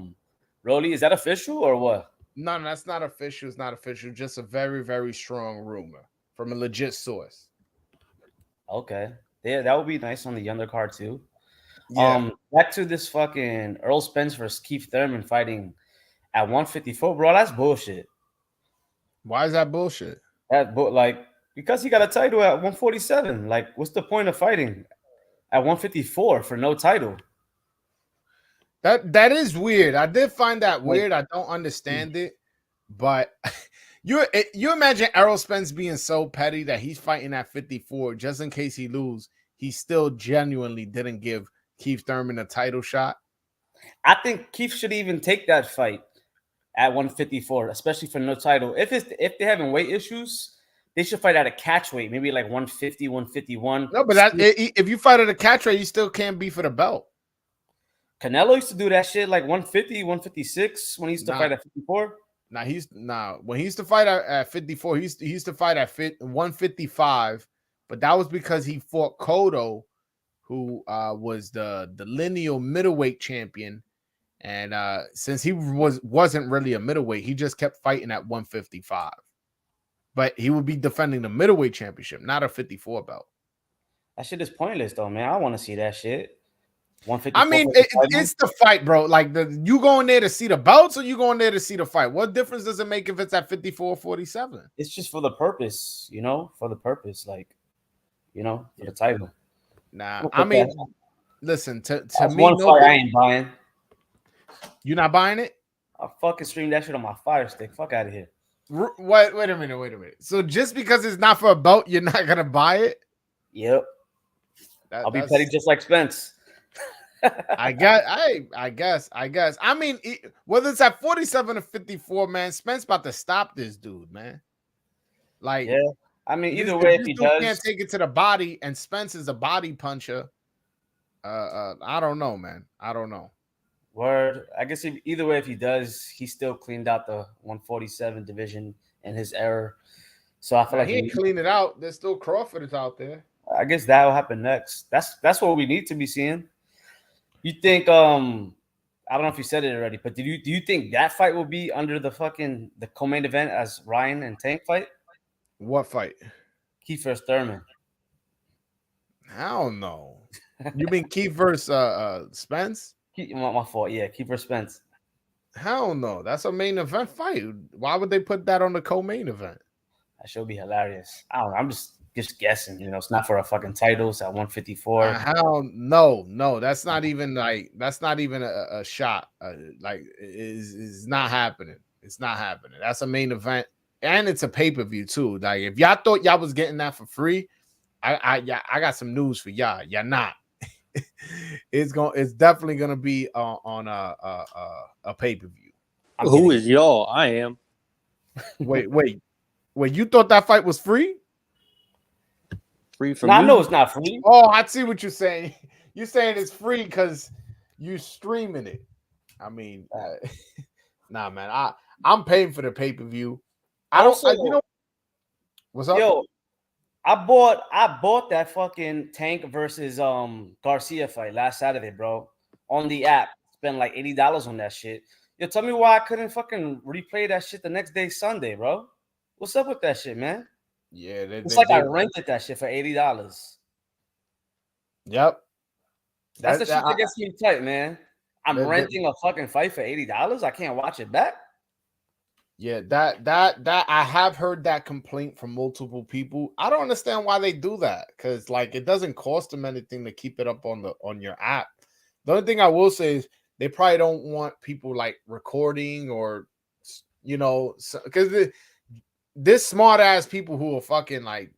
Rolly? Is that official or what? No, that's not official. It's not official. Just a very, very strong rumor from a legit source. Okay. Yeah, that would be nice on the undercard too. Yeah. Back to this fucking Errol Spence versus Keith Thurman fighting at 154, bro. That's bullshit. Why is that bullshit? Because he got a title at 147. Like, what's the point of fighting at 154 for no title? That is weird. I did find that weird. I don't understand it, but you imagine Errol Spence being so petty that he's fighting at 54 just in case he lose. He still genuinely didn't give Keith Thurman a title shot. I think Keith should even take that fight at 154, especially for no title. If they're having weight issues, they should fight at a catch weight, maybe like 150, 151. No, but if you fight at a catch weight, you still can't be for the belt. Canelo used to do that shit like 150, 156 when he used to fight at 54. When he used to fight at 54, he used to fight at 155, but that was because he fought Cotto, who was the lineal middleweight champion, and since he wasn't really a middleweight, he just kept fighting at 155. But he would be defending the middleweight championship, not a 54 belt. That shit is pointless, though, man. I want to see that shit. 154. I mean, it's the fight, bro. Like, you going there to see the belts, or you going there to see the fight? What difference does it make if it's at 54 or 47? It's just for the purpose, for the purpose, like, for the title. Nah, I mean, listen, to me, one fight I ain't buying. You not buying it? I'll fucking stream that shit on my Fire Stick. Fuck out of here. Wait a minute. So just because it's not for a belt, you're not gonna buy it? Yep. I'll be petty just like Spence. I guess. I mean, whether it's at 47 or 54, man, Spence about to stop this dude, man. Like, yeah. I mean, either way, if he does, can't take it to the body, and Spence is a body puncher. I don't know, man. I don't know. Word. I guess either way, if he does, he still cleaned out the 147 division in his error. So I feel like he ain't cleaned it out. There's still Crawford is out there. I guess that will happen next. That's what we need to be seeing. You think? I don't know if you said it already, but do you think that fight will be under the co-main event as Ryan and Tank fight? What fight? Keith versus Thurman. I don't know. You mean Keith versus Spence? My fault. Yeah, Keeper Spence. Hell no. That's a main event fight. Why would they put that on the co-main event? That should be hilarious. I don't know. I'm just guessing. It's not for a fucking title. It's at 154. Hell no. That's not even a shot. Like is not happening. It's not happening. That's a main event, and it's a pay-per-view too. Like if y'all thought y'all was getting that for free, I got some news for y'all. Y'all not. It's definitely gonna be on a pay-per-view. Who is y'all? I am. Wait. You thought that fight was free? Free from I you? know it's not free. Oh, I see what you're saying. You're saying it's free because you streaming it. I mean, nah, man. I'm paying for the pay-per-view. What's up? Yo, I bought that fucking Tank versus Garcia fight last Saturday, bro. On the app. Spent like $80 on that shit. Yo, tell me why I couldn't fucking replay that shit the next day, Sunday, bro. What's up with that shit, man? Yeah, it's like I rented that shit for $80. Yep. That's the shit that gets me tight, man. I'm renting a fucking fight for $80. I can't watch it back. Yeah, that I have heard that complaint from multiple people. I don't understand why they do that because like it doesn't cost them anything to keep it up on your app. The only thing I will say is they probably don't want people like recording or because this smart ass people who will fucking like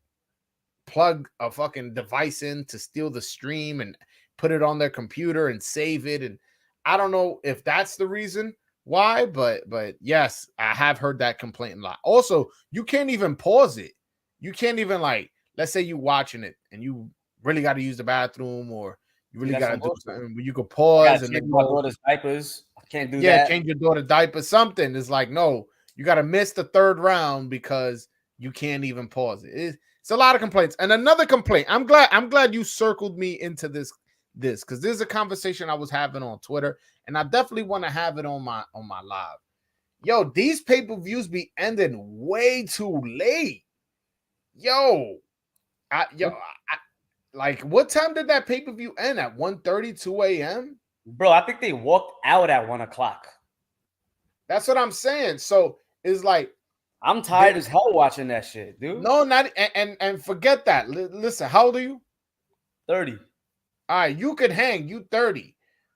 plug a fucking device in to steal the stream and put it on their computer and save it. And I don't know if that's the reason why, but yes, I have heard that complaint a lot. Also, you can't even pause it. You can't even like, let's say you watching it and you really got to use the bathroom or you really got to do something where you could pause and then my daughter's diapers. I can't do that. Yeah, change your daughter's diaper. Something is like, no, you got to miss the third round because you can't even pause it. It's a lot of complaints. And another complaint. I'm glad you circled me into this because this is a conversation I was having on Twitter, and I definitely want to have it on my live. Yo, these pay-per-views be ending way too late. Like what time did that pay-per-view end? At 1:30, 2 a.m.? Bro, I think they walked out at 1 o'clock. That's what I'm saying. So it's like I'm tired as hell watching that shit, dude. No, not and forget that. Listen, how old are you? 30. All right, you could hang. You 30,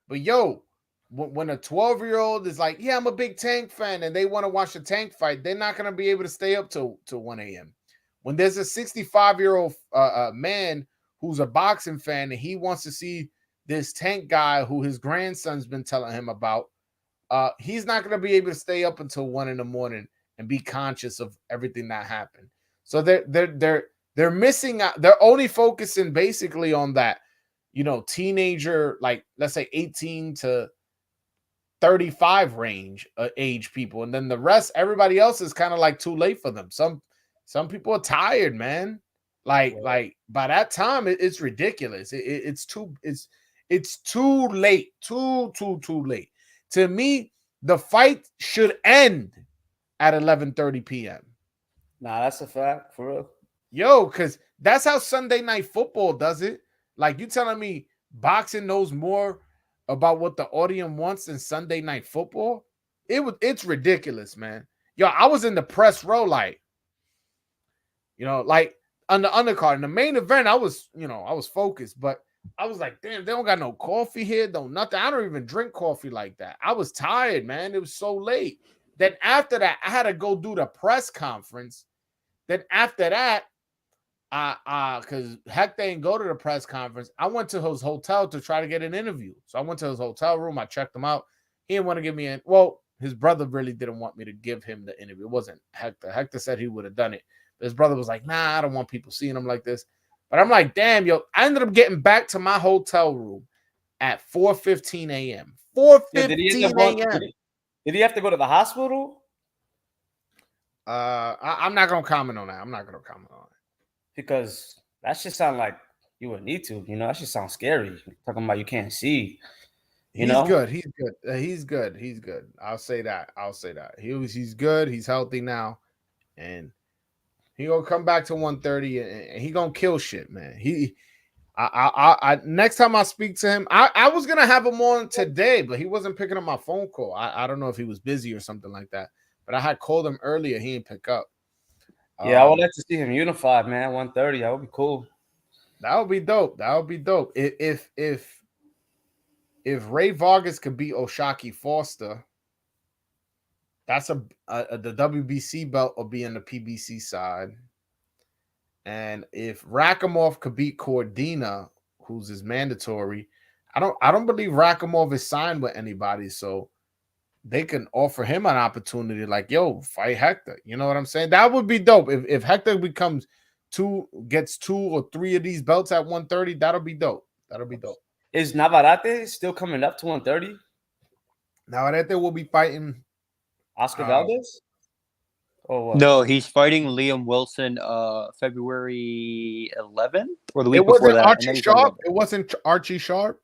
but yo, when a 12-year-old is like, yeah, I'm a big Tank fan, and they want to watch the Tank fight, they're not gonna be able to stay up to 1 a.m. When there's a 65-year-old man who's a boxing fan and he wants to see this Tank guy who his grandson's been telling him about, he's not gonna be able to stay up until 1 in the morning and be conscious of everything that happened. So they're missing out. They're only focusing basically on that, teenager, like let's say 18 to 35 range age people, and then the rest, everybody else is kind of like too late for them. Some people are tired, man. Like by that time, it's ridiculous. It's too late, too late. To me, the fight should end at 11:30 p.m. Nah, that's a fact, for real. Yo, because that's how Sunday Night Football does it. Like, you telling me boxing knows more about what the audience wants than Sunday Night Football? It's ridiculous, man. Yo, I was in the press row, like on the undercard. In the main event, I was focused, but I was like, damn, they don't got no coffee here, nothing. I don't even drink coffee like that. I was tired, man. It was so late. Then after that, I had to go do the press conference. Then after that, because Hector didn't go to the press conference, I went to his hotel to try to get an interview. So I went to his hotel room. I checked him out. He didn't want to give me his brother really didn't want me to give him the interview. It wasn't Hector. Hector said he would have done it. But his brother was like, nah, I don't want people seeing him like this. But I'm like, damn, yo, I ended up getting back to my hotel room at 4:15 a.m. 4:15 a.m. Did he have to go to the hospital? I'm not gonna comment on that. Because that shit sound like you would need to. That shit sounds scary. Talking about you can't see. He's good. He's good. I'll say that. He's good. He's healthy now, and he gonna come back to 1:30 and he gonna kill shit, man. Next time I speak to him, I was gonna have him on today, but he wasn't picking up my phone call. I don't know if he was busy or something like that. But I had called him earlier. He didn't pick up. Yeah, I would like to see him unified, man. 130. That would be cool. That would be dope. That would be dope. If Ray Vargas could beat Oshaki Foster, that's the WBC belt will be on the PBC side. And if Rakimov could beat Cordina, who's his mandatory, I don't believe Rakimov is signed with anybody, so they can offer him an opportunity like, yo, fight Hector. You know what I'm saying? That would be dope. If Hector gets 2 or 3 of these belts at 130, that'll be dope. That'll be dope. Is Navarrete still coming up to 130? Navarrete will be fighting Oscar Valdez? Or what? No, he's fighting Liam Wilson February 11th or the week before that. Archie Sharp. It wasn't Archie Sharp.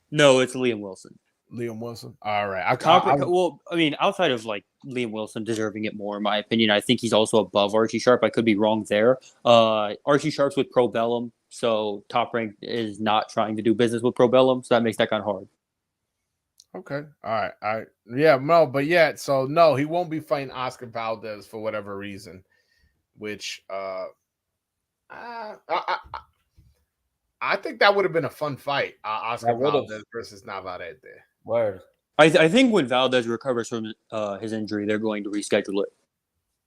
No, it's Liam Wilson. Liam Wilson. All right. I mean, outside of like Liam Wilson deserving it more, in my opinion, I think he's also above Archie Sharp. I could be wrong there. Archie Sharp's with Pro Bellum, so Top Rank is not trying to do business with Pro Bellum, so that makes that kind of hard. Okay. All right. Yeah, no, but yeah, so no, he won't be fighting Oscar Valdez for whatever reason, which I think that would have been a fun fight. Oscar Valdez versus Navarrete. Word. I think when Valdez recovers from his injury, they're going to reschedule it.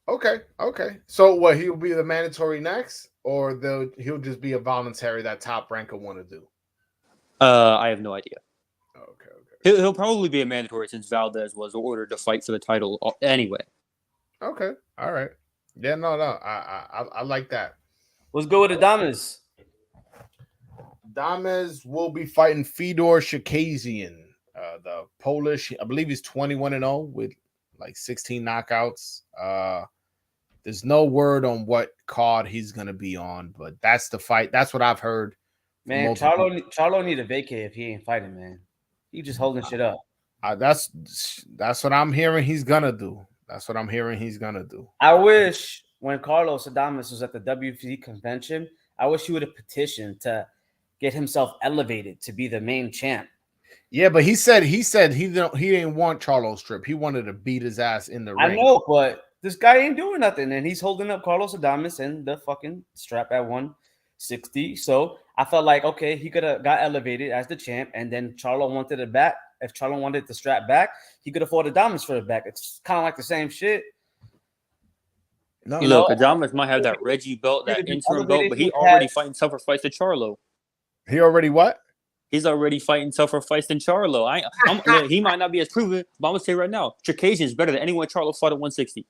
Okay. So what, he'll be the mandatory next, or he'll just be a voluntary that Top Rank will want to do? I have no idea. Okay. He'll probably be a mandatory since Valdez was ordered to fight for the title anyway. Okay. All right. Yeah, no. I like that. Let's go with Adames. Adames will be fighting Fedor Shakazian, the Polish. I believe he's 21-0 with like 16 knockouts. There's no word on what card he's gonna be on, but that's the fight. That's what I've heard. Man, Charlo need to vacate if he ain't fighting, man. He just holding shit up. That's what I'm hearing he's gonna do. I wish when Carlos Adames was at the WFC convention, I wish he would have petitioned to get himself elevated to be the main champ. Yeah, but he said he didn't want Charlo's trip. He wanted to beat his ass in the ring. I know, but this guy ain't doing nothing, and he's holding up Carlos Adames and the fucking strap at 160. So I felt like, okay, he could have got elevated as the champ, and then Charlo wanted it back. If Charlo wanted the strap back, he could afford Adames for it back. It's kind of like the same shit. No, look, Adames might have that Reggie belt, that interim belt, but he already fighting tougher fights than Charlo. He already what? He's already fighting tougher fights than Charlo. He might not be as proven, but I'm gonna say right now, Chikazian is better than anyone Charlo fought at 160.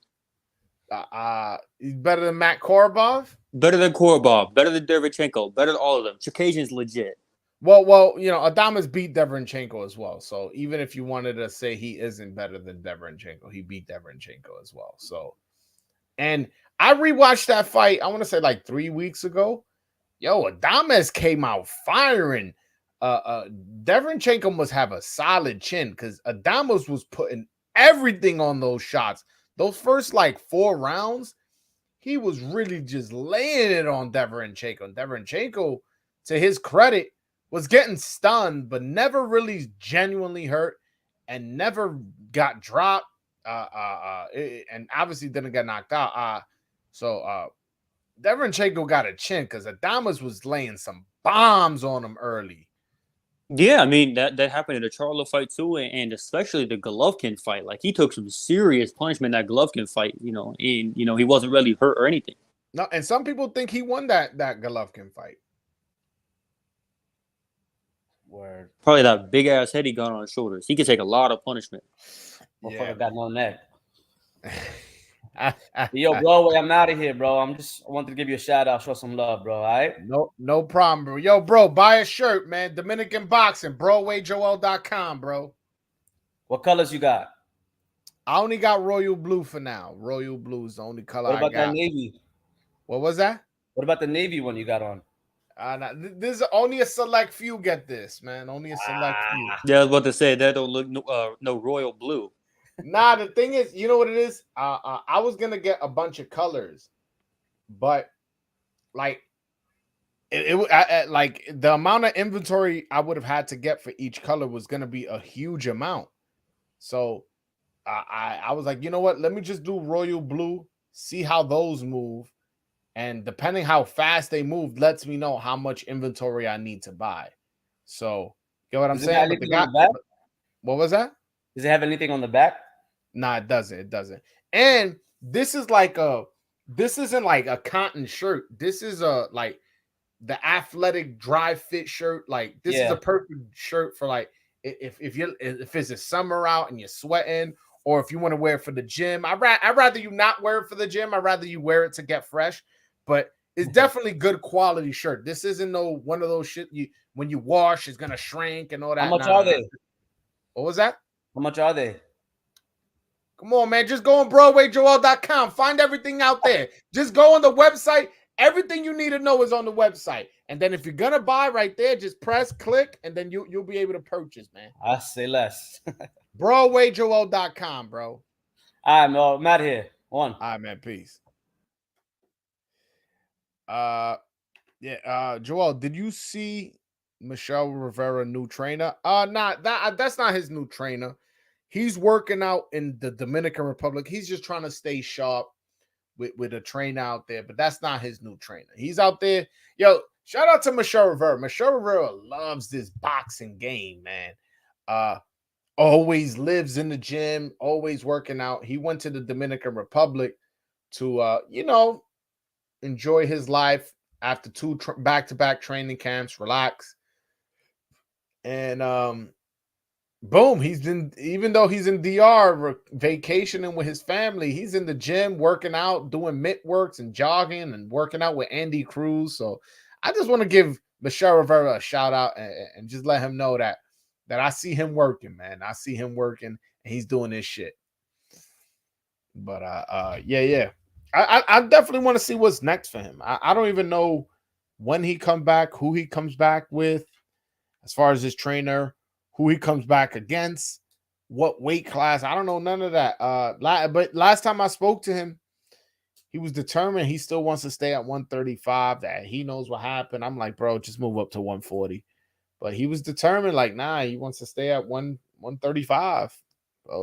He's better than Matt Korobov? Better than Korobov, better than Derevchenko, better than all of them. Chikazian's legit. Well, Adames beat Derevchenko as well. So even if you wanted to say he isn't better than Derevchenko, he beat Derevchenko as well. So, and I rewatched that fight, I want to say like 3 weeks ago. Yo, Adames came out firing. Derevchenko must have a solid chin because Adames was putting everything on those shots. Those first like 4 rounds, he was really just laying it on Derevchenko. Derevchenko, to his credit, was getting stunned, but never really genuinely hurt and never got dropped. And obviously didn't get knocked out. So Derevchenko got a chin because Adames was laying some bombs on him early. Yeah, I mean that happened in the Charlo fight too, and especially the Golovkin fight. Like he took some serious punishment in that Golovkin fight. And he wasn't really hurt or anything. No, and some people think he won that Golovkin fight. Word. Probably that big ass head he got on his shoulders. He could take a lot of punishment. Motherfucker got no neck. Yo, Broadway, I'm out of here, bro. I wanted to give you a shout out, show some love, bro. All right? No problem, bro. Yo, bro, buy a shirt, man. Dominican Boxing, BroadwayJoel.com, bro. What colors you got? I only got royal blue for now. Royal blue is the only color I got. What about that navy? What was that? What about the navy one you got on? This is only a select few get this, man. Only a select few. Yeah, I was about to say that don't look no royal blue. Nah, the thing is, you know what it is? I was gonna get a bunch of colors, but like like the amount of inventory I would have had to get for each color was going to be a huge amount. So I was like, you know what? Let me just do royal blue, see how those move. And depending how fast they move, lets me know how much inventory I need to buy. So, you know what I'm Does it have saying? But the anything on guy, the back? what was that? Does it have anything on the back? Nah, it doesn't. It doesn't. And this is like this isn't like a cotton shirt. This is a like the athletic dry fit shirt. Like this is a Yeah. perfect shirt for like if it's a summer out and you're sweating, or if you want to wear it for the gym. I'd rather you not wear it for the gym. I'd rather you wear it to get fresh. But it's definitely good quality shirt. This isn't no one of those shit you when you wash it's gonna shrink and all that. How much Nah. are they? What was that? How much are they? Come on, man. Just go on BroadwayJoel.com. Find everything out there. Just go on the website. Everything you need to know is on the website. And then if you're gonna buy right there, just press click, and then you'll be able to purchase, man. I say less. BroadwayJoel.com, bro. All right, Mo, I'm out of here. One. All right, man. Peace. Joel, did you see Michelle Rivera new trainer? That's not his new trainer. He's working out in the Dominican Republic. He's just trying to stay sharp with a trainer out there, but that's not his new trainer. He's out there. Yo, shout out to Michelle Rivera. Michelle Rivera loves this boxing game, man. Always lives in the gym, always working out. He went to the Dominican Republic to enjoy his life after two back-to-back training camps, relax. And boom, even though he's in DR vacationing with his family, he's in the gym working out, doing mitt works and jogging and working out with Andy Cruz. So I just want to give Michelle Rivera a shout out and just let him know that I see him working, man. I see him working and he's doing this shit. But yeah. I definitely want to see what's next for him. I don't even know when he come back, who he comes back with, as far as his trainer, who he comes back against, what weight class. I don't know none of that. But last time I spoke to him, he was determined he still wants to stay at 135, that he knows what happened. I'm like, bro, just move up to 140. But he was determined, like, nah, he wants to stay at 135.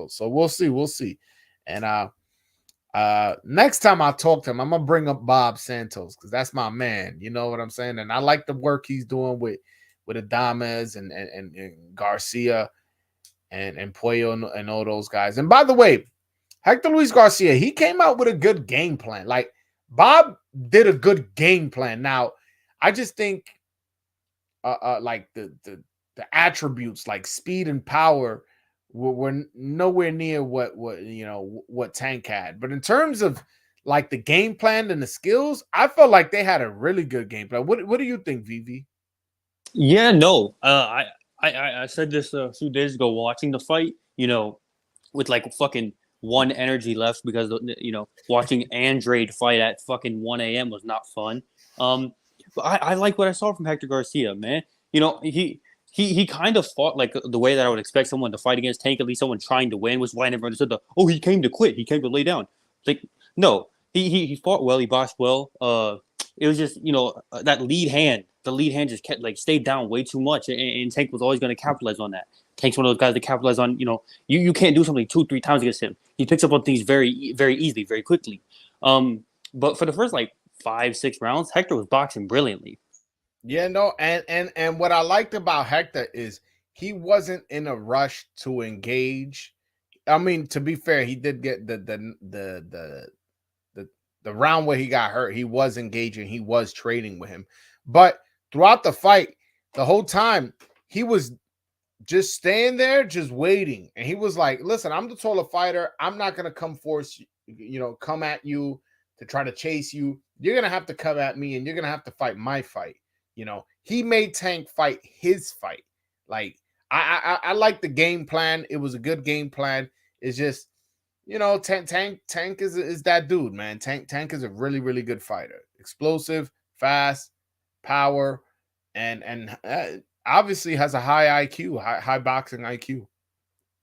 So we'll see. And next time I talk to him, I'm gonna bring up Bob Santos because that's my man. You know what I'm saying? And I like the work he's doing with Adames and Garcia and Puello and all those guys. And by the way, Hector Luis Garcia, he came out with a good game plan. Like Bob did a good game plan. Now, I just think like the attributes like speed and power were nowhere near what Tank had. But in terms of like the game plan and the skills, I felt like they had a really good game plan. What do you think, VV? Yeah, no. I said this a few days ago watching the fight, with like fucking one energy left because watching Andrade fight at fucking 1 a.m. was not fun. But I like what I saw from Hector Garcia, man. He kind of fought like the way that I would expect someone to fight against Tank, at least someone trying to win, was why I never understood he came to quit. He came to lay down. Like, no, he fought well. He boxed well. It was just, that lead hand. The lead hand just kept stayed down way too much, and Tank was always going to capitalize on that. Tank's one of those guys that capitalize on, you can't do something 2-3 times against him. He picks up on things very, very easily, very quickly. But for the first 5-6 rounds, Hector was boxing brilliantly. Yeah, no, and what I liked about Hector is he wasn't in a rush to engage. I mean, to be fair, he did get the round where he got hurt. He was engaging, he was trading with him, but throughout the fight, the whole time he was just staying there, just waiting, and he was like, "Listen, I'm the taller fighter. I'm not gonna come come at you to try to chase you. You're gonna have to come at me, and you're gonna have to fight my fight." He made Tank fight his fight. Like I like the game plan. It was a good game plan. It's just, Tank is that dude, man. Tank is a really, really good fighter. Explosive, fast, power, and obviously has a high IQ, high boxing IQ.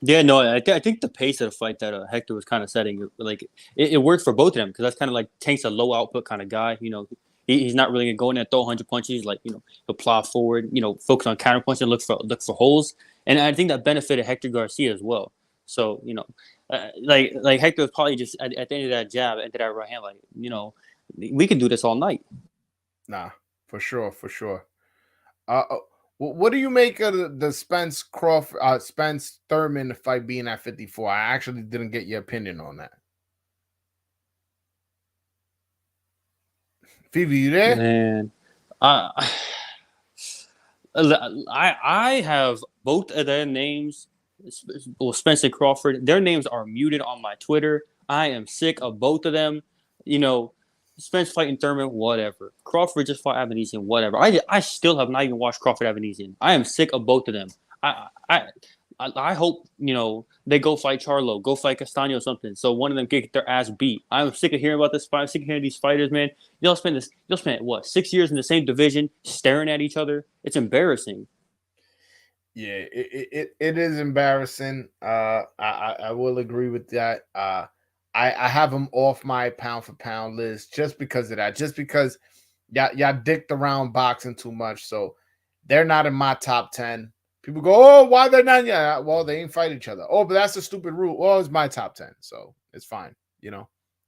Yeah, no, I think the pace of the fight that Hector was kind of setting, it worked for both of them because that's kind of like Tank's a low output kind of guy. He's not really gonna go in there and throw 100 punches. Like, he'll plow forward, focus on counter punches and look for holes. And I think that benefited Hector Garcia as well. So, like Hector was probably just at the end of that jab, into that right hand, like, we can do this all night. Nah, for sure. What do you make of the Spence Thurman fight being at 54? I actually didn't get your opinion on that. Phoebe, you there? Man, I have both of their names. Well, Spence and Crawford, their names are muted on my Twitter. I am sick of both of them. Spence fighting Thurman, whatever. Crawford just fought Avanesian, whatever. I still have not even watched Crawford Avanesian. I am sick of both of them. I hope they go fight Charlo, go fight Castaño or something, so one of them get their ass beat. I'm sick of hearing about this fight. I'm sick of hearing these fighters, man. You'll spend what, 6 years in the same division, staring at each other. It's embarrassing. Yeah, it is embarrassing. I will agree with that. I have them off my pound for pound list just because of that. Just because y'all dicked around boxing too much, so they're not in my top 10. People go, oh, why they're not? Yeah, well, they ain't fight each other. Oh, but that's a stupid rule. Well, it's my top 10, so it's fine.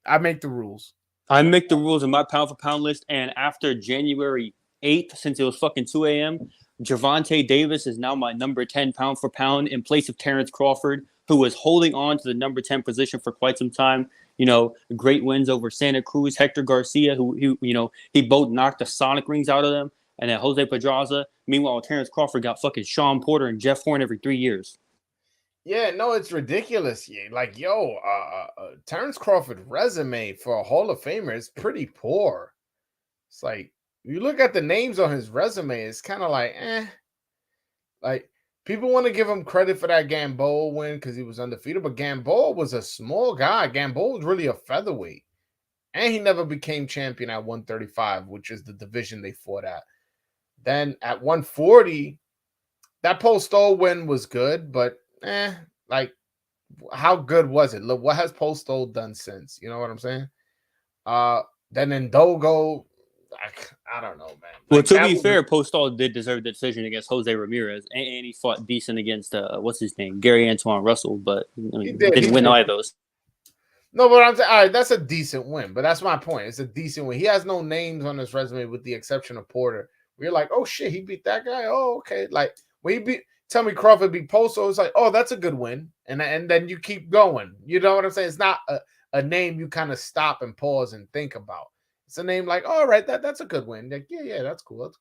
I make the rules. I make the rules in my pound for pound list, and after January 8th, since it was fucking 2 a.m., Gervonta Davis is now my number 10 pound for pound in place of Terrence Crawford, who was holding on to the number 10 position for quite some time. Great wins over Santa Cruz, Hector Garcia, who he both knocked the Sonic rings out of them, and then Jose Pedraza. Meanwhile, Terrence Crawford got fucking Sean Porter and Jeff Horn every 3 years. Yeah, no, it's ridiculous. Yeah, like, Terrence Crawford resume for a Hall of Famer is pretty poor. It's like, you look at the names on his resume, it's kind of like, Like, people want to give him credit for that Gamboa win because he was undefeated, but Gamboa was a small guy. Gamboa was really a featherweight. And he never became champion at 135, which is the division they fought at. Then at 140, that Postol win was good, but like, how good was it? Look, what has Postol done since? You know what I'm saying? Then in Dogo, I don't know, man. Well, to be fair, Postol did deserve the decision against Jose Ramirez, and he fought decent against what's his name, Gary Antoine Russell, but didn't win either of those. No, but I'm saying, all right, that's a decent win. But that's my point. It's a decent win. He has no names on his resume with the exception of Porter. We're like, oh shit, he beat that guy. Oh, okay. Like, when he tell me Crawford beat Postol, it's like, oh, that's a good win. And then you keep going. You know what I'm saying? It's not a name you kind of stop and pause and think about. It's a name like, all right, that's a good win. Like, yeah, that's cool.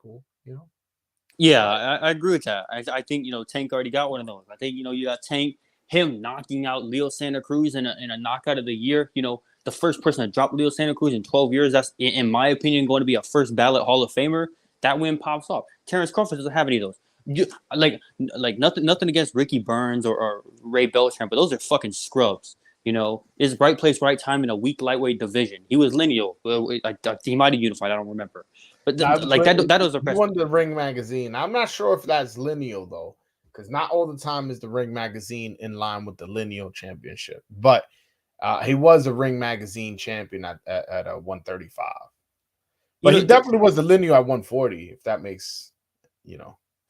Yeah, I agree with that. I think Tank already got one of those. I think you got Tank, him knocking out Leo Santa Cruz in a knockout of the year. The first person to drop Leo Santa Cruz in 12 years. That's, in my opinion, going to be a first ballot Hall of Famer. That win pops off. Terrence Crawford doesn't have any of those. Like nothing against Ricky Burns or Ray Beltran, but those are fucking scrubs. It's right place, right time in a weak lightweight division. He was lineal. He might have unified. I don't remember. But that was impressive. He won the Ring magazine. I'm not sure if that's lineal though, because not all the time is the Ring magazine in line with the lineal championship. But he was a Ring magazine champion at 135. But he definitely was the lineal at 140. If that makes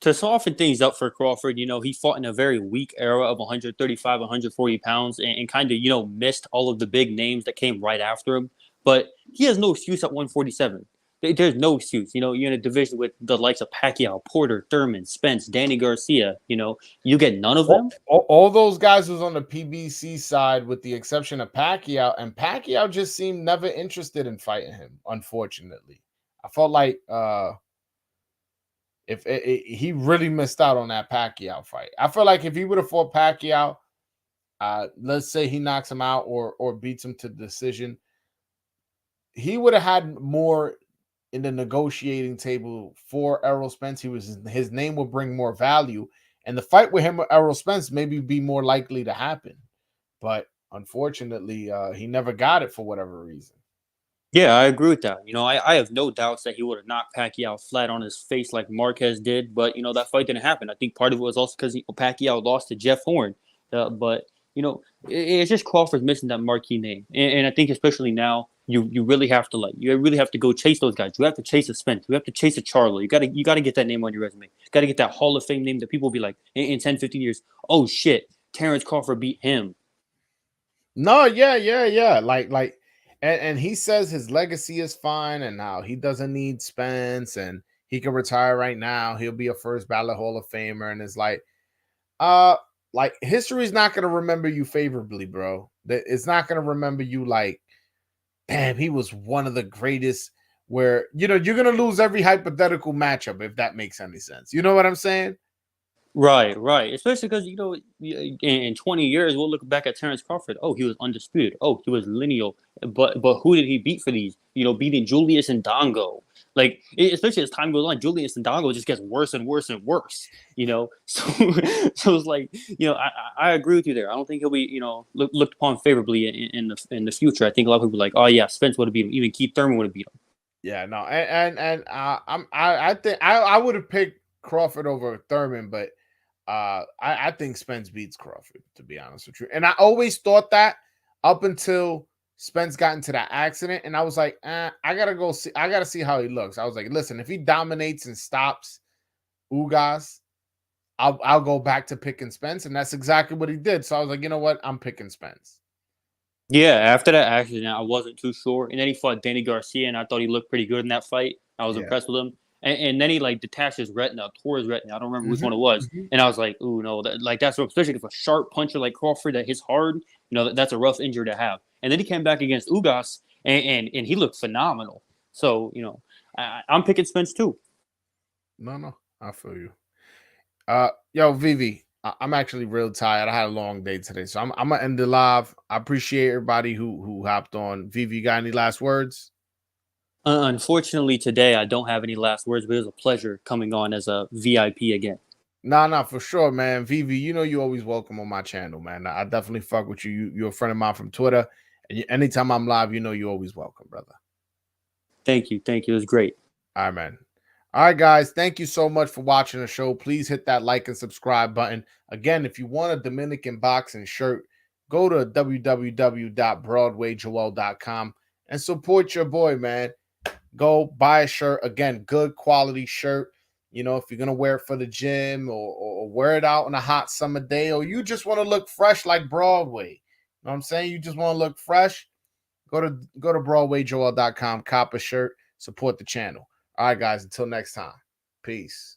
To soften things up for Crawford, he fought in a very weak era of 135, 140 pounds and kind of, missed all of the big names that came right after him. But he has no excuse at 147. There's no excuse. You're in a division with the likes of Pacquiao, Porter, Thurman, Spence, Danny Garcia. You get none of them. All those guys was on the PBC side with the exception of Pacquiao. And Pacquiao just seemed never interested in fighting him, unfortunately. I felt like... If he really missed out on that Pacquiao fight. I feel like if he would have fought Pacquiao, let's say he knocks him out or beats him to decision, he would have had more in the negotiating table for Errol Spence. His name would bring more value, and the fight with him with Errol Spence maybe be more likely to happen. But unfortunately, he never got it for whatever reason. Yeah, I agree with that. I have no doubts that he would have knocked Pacquiao flat on his face like Marquez did, but that fight didn't happen. I think part of it was also because Pacquiao lost to Jeff Horn, but it's just Crawford's missing that marquee name, and I think especially now, you really have to go chase those guys. You have to chase a Spence. You have to chase a Charlo. You gotta get that name on your resume. You gotta get that Hall of Fame name that people will be like in 10, 15 years. Oh shit, Terrence Crawford beat him. No, yeah. And he says his legacy is fine, and now he doesn't need Spence, and he can retire right now. He'll be a first ballot Hall of Famer, and it's like history's not gonna remember you favorably, bro. It's not gonna remember you like, damn, he was one of the greatest. Where you're gonna lose every hypothetical matchup if that makes any sense. You know what I'm saying? Right. Especially because in 20 years we'll look back at Terrence Crawford. Oh, he was undisputed. Oh, he was lineal. But who did he beat for these? Beating Julius and Dongo. Like especially as time goes on, Julius and Dongo just gets worse and worse and worse. So it's like I agree with you there. I don't think he'll be looked upon favorably in the future. I think a lot of people are like, oh yeah, Spence would have beat him. Even Keith Thurman would have beat him. Yeah, no, I think I would have picked Crawford over Thurman, but I think Spence beats Crawford, to be honest with you. And I always thought that up until Spence got into that accident, and I was like, I gotta see how he looks. I was like, listen, if he dominates and stops Ugas, I'll go back to picking Spence, and that's exactly what he did. So I was like, you know what, I'm picking Spence. Yeah, after that accident, I wasn't too sure. And then he fought Danny Garcia, and I thought he looked pretty good in that fight. I was impressed with him. And then he detached his retina, tore his retina. I don't remember which one it was. And I was like, ooh, no, that's especially if a sharp puncher like Crawford that hits hard, that's a rough injury to have. And then he came back against Ugas, and he looked phenomenal. So, I'm picking Spence too. No, I feel you. Yo, Vivi, I'm actually real tired. I had a long day today, so I'm gonna end the live. I appreciate everybody who hopped on. Vivi, you got any last words? Unfortunately, today I don't have any last words, but it was a pleasure coming on as a VIP again. Nah, for sure, man. Vivi, you're always welcome on my channel, man. I definitely fuck with you. You're a friend of mine from Twitter, and anytime I'm live, you're always welcome, brother. Thank you. It was great. All right, man. All right, guys. Thank you so much for watching the show. Please hit that like and subscribe button. Again, if you want a Dominican boxing shirt, go to www.broadwayjoel.com and support your boy, man. Go buy a shirt. Again, good quality shirt. If you're going to wear it for the gym or wear it out on a hot summer day, or you just want to look fresh like Broadway. You know what I'm saying? You just want to look fresh. Go to broadwayjoel.com, cop a shirt, support the channel. All right, guys, until next time. Peace.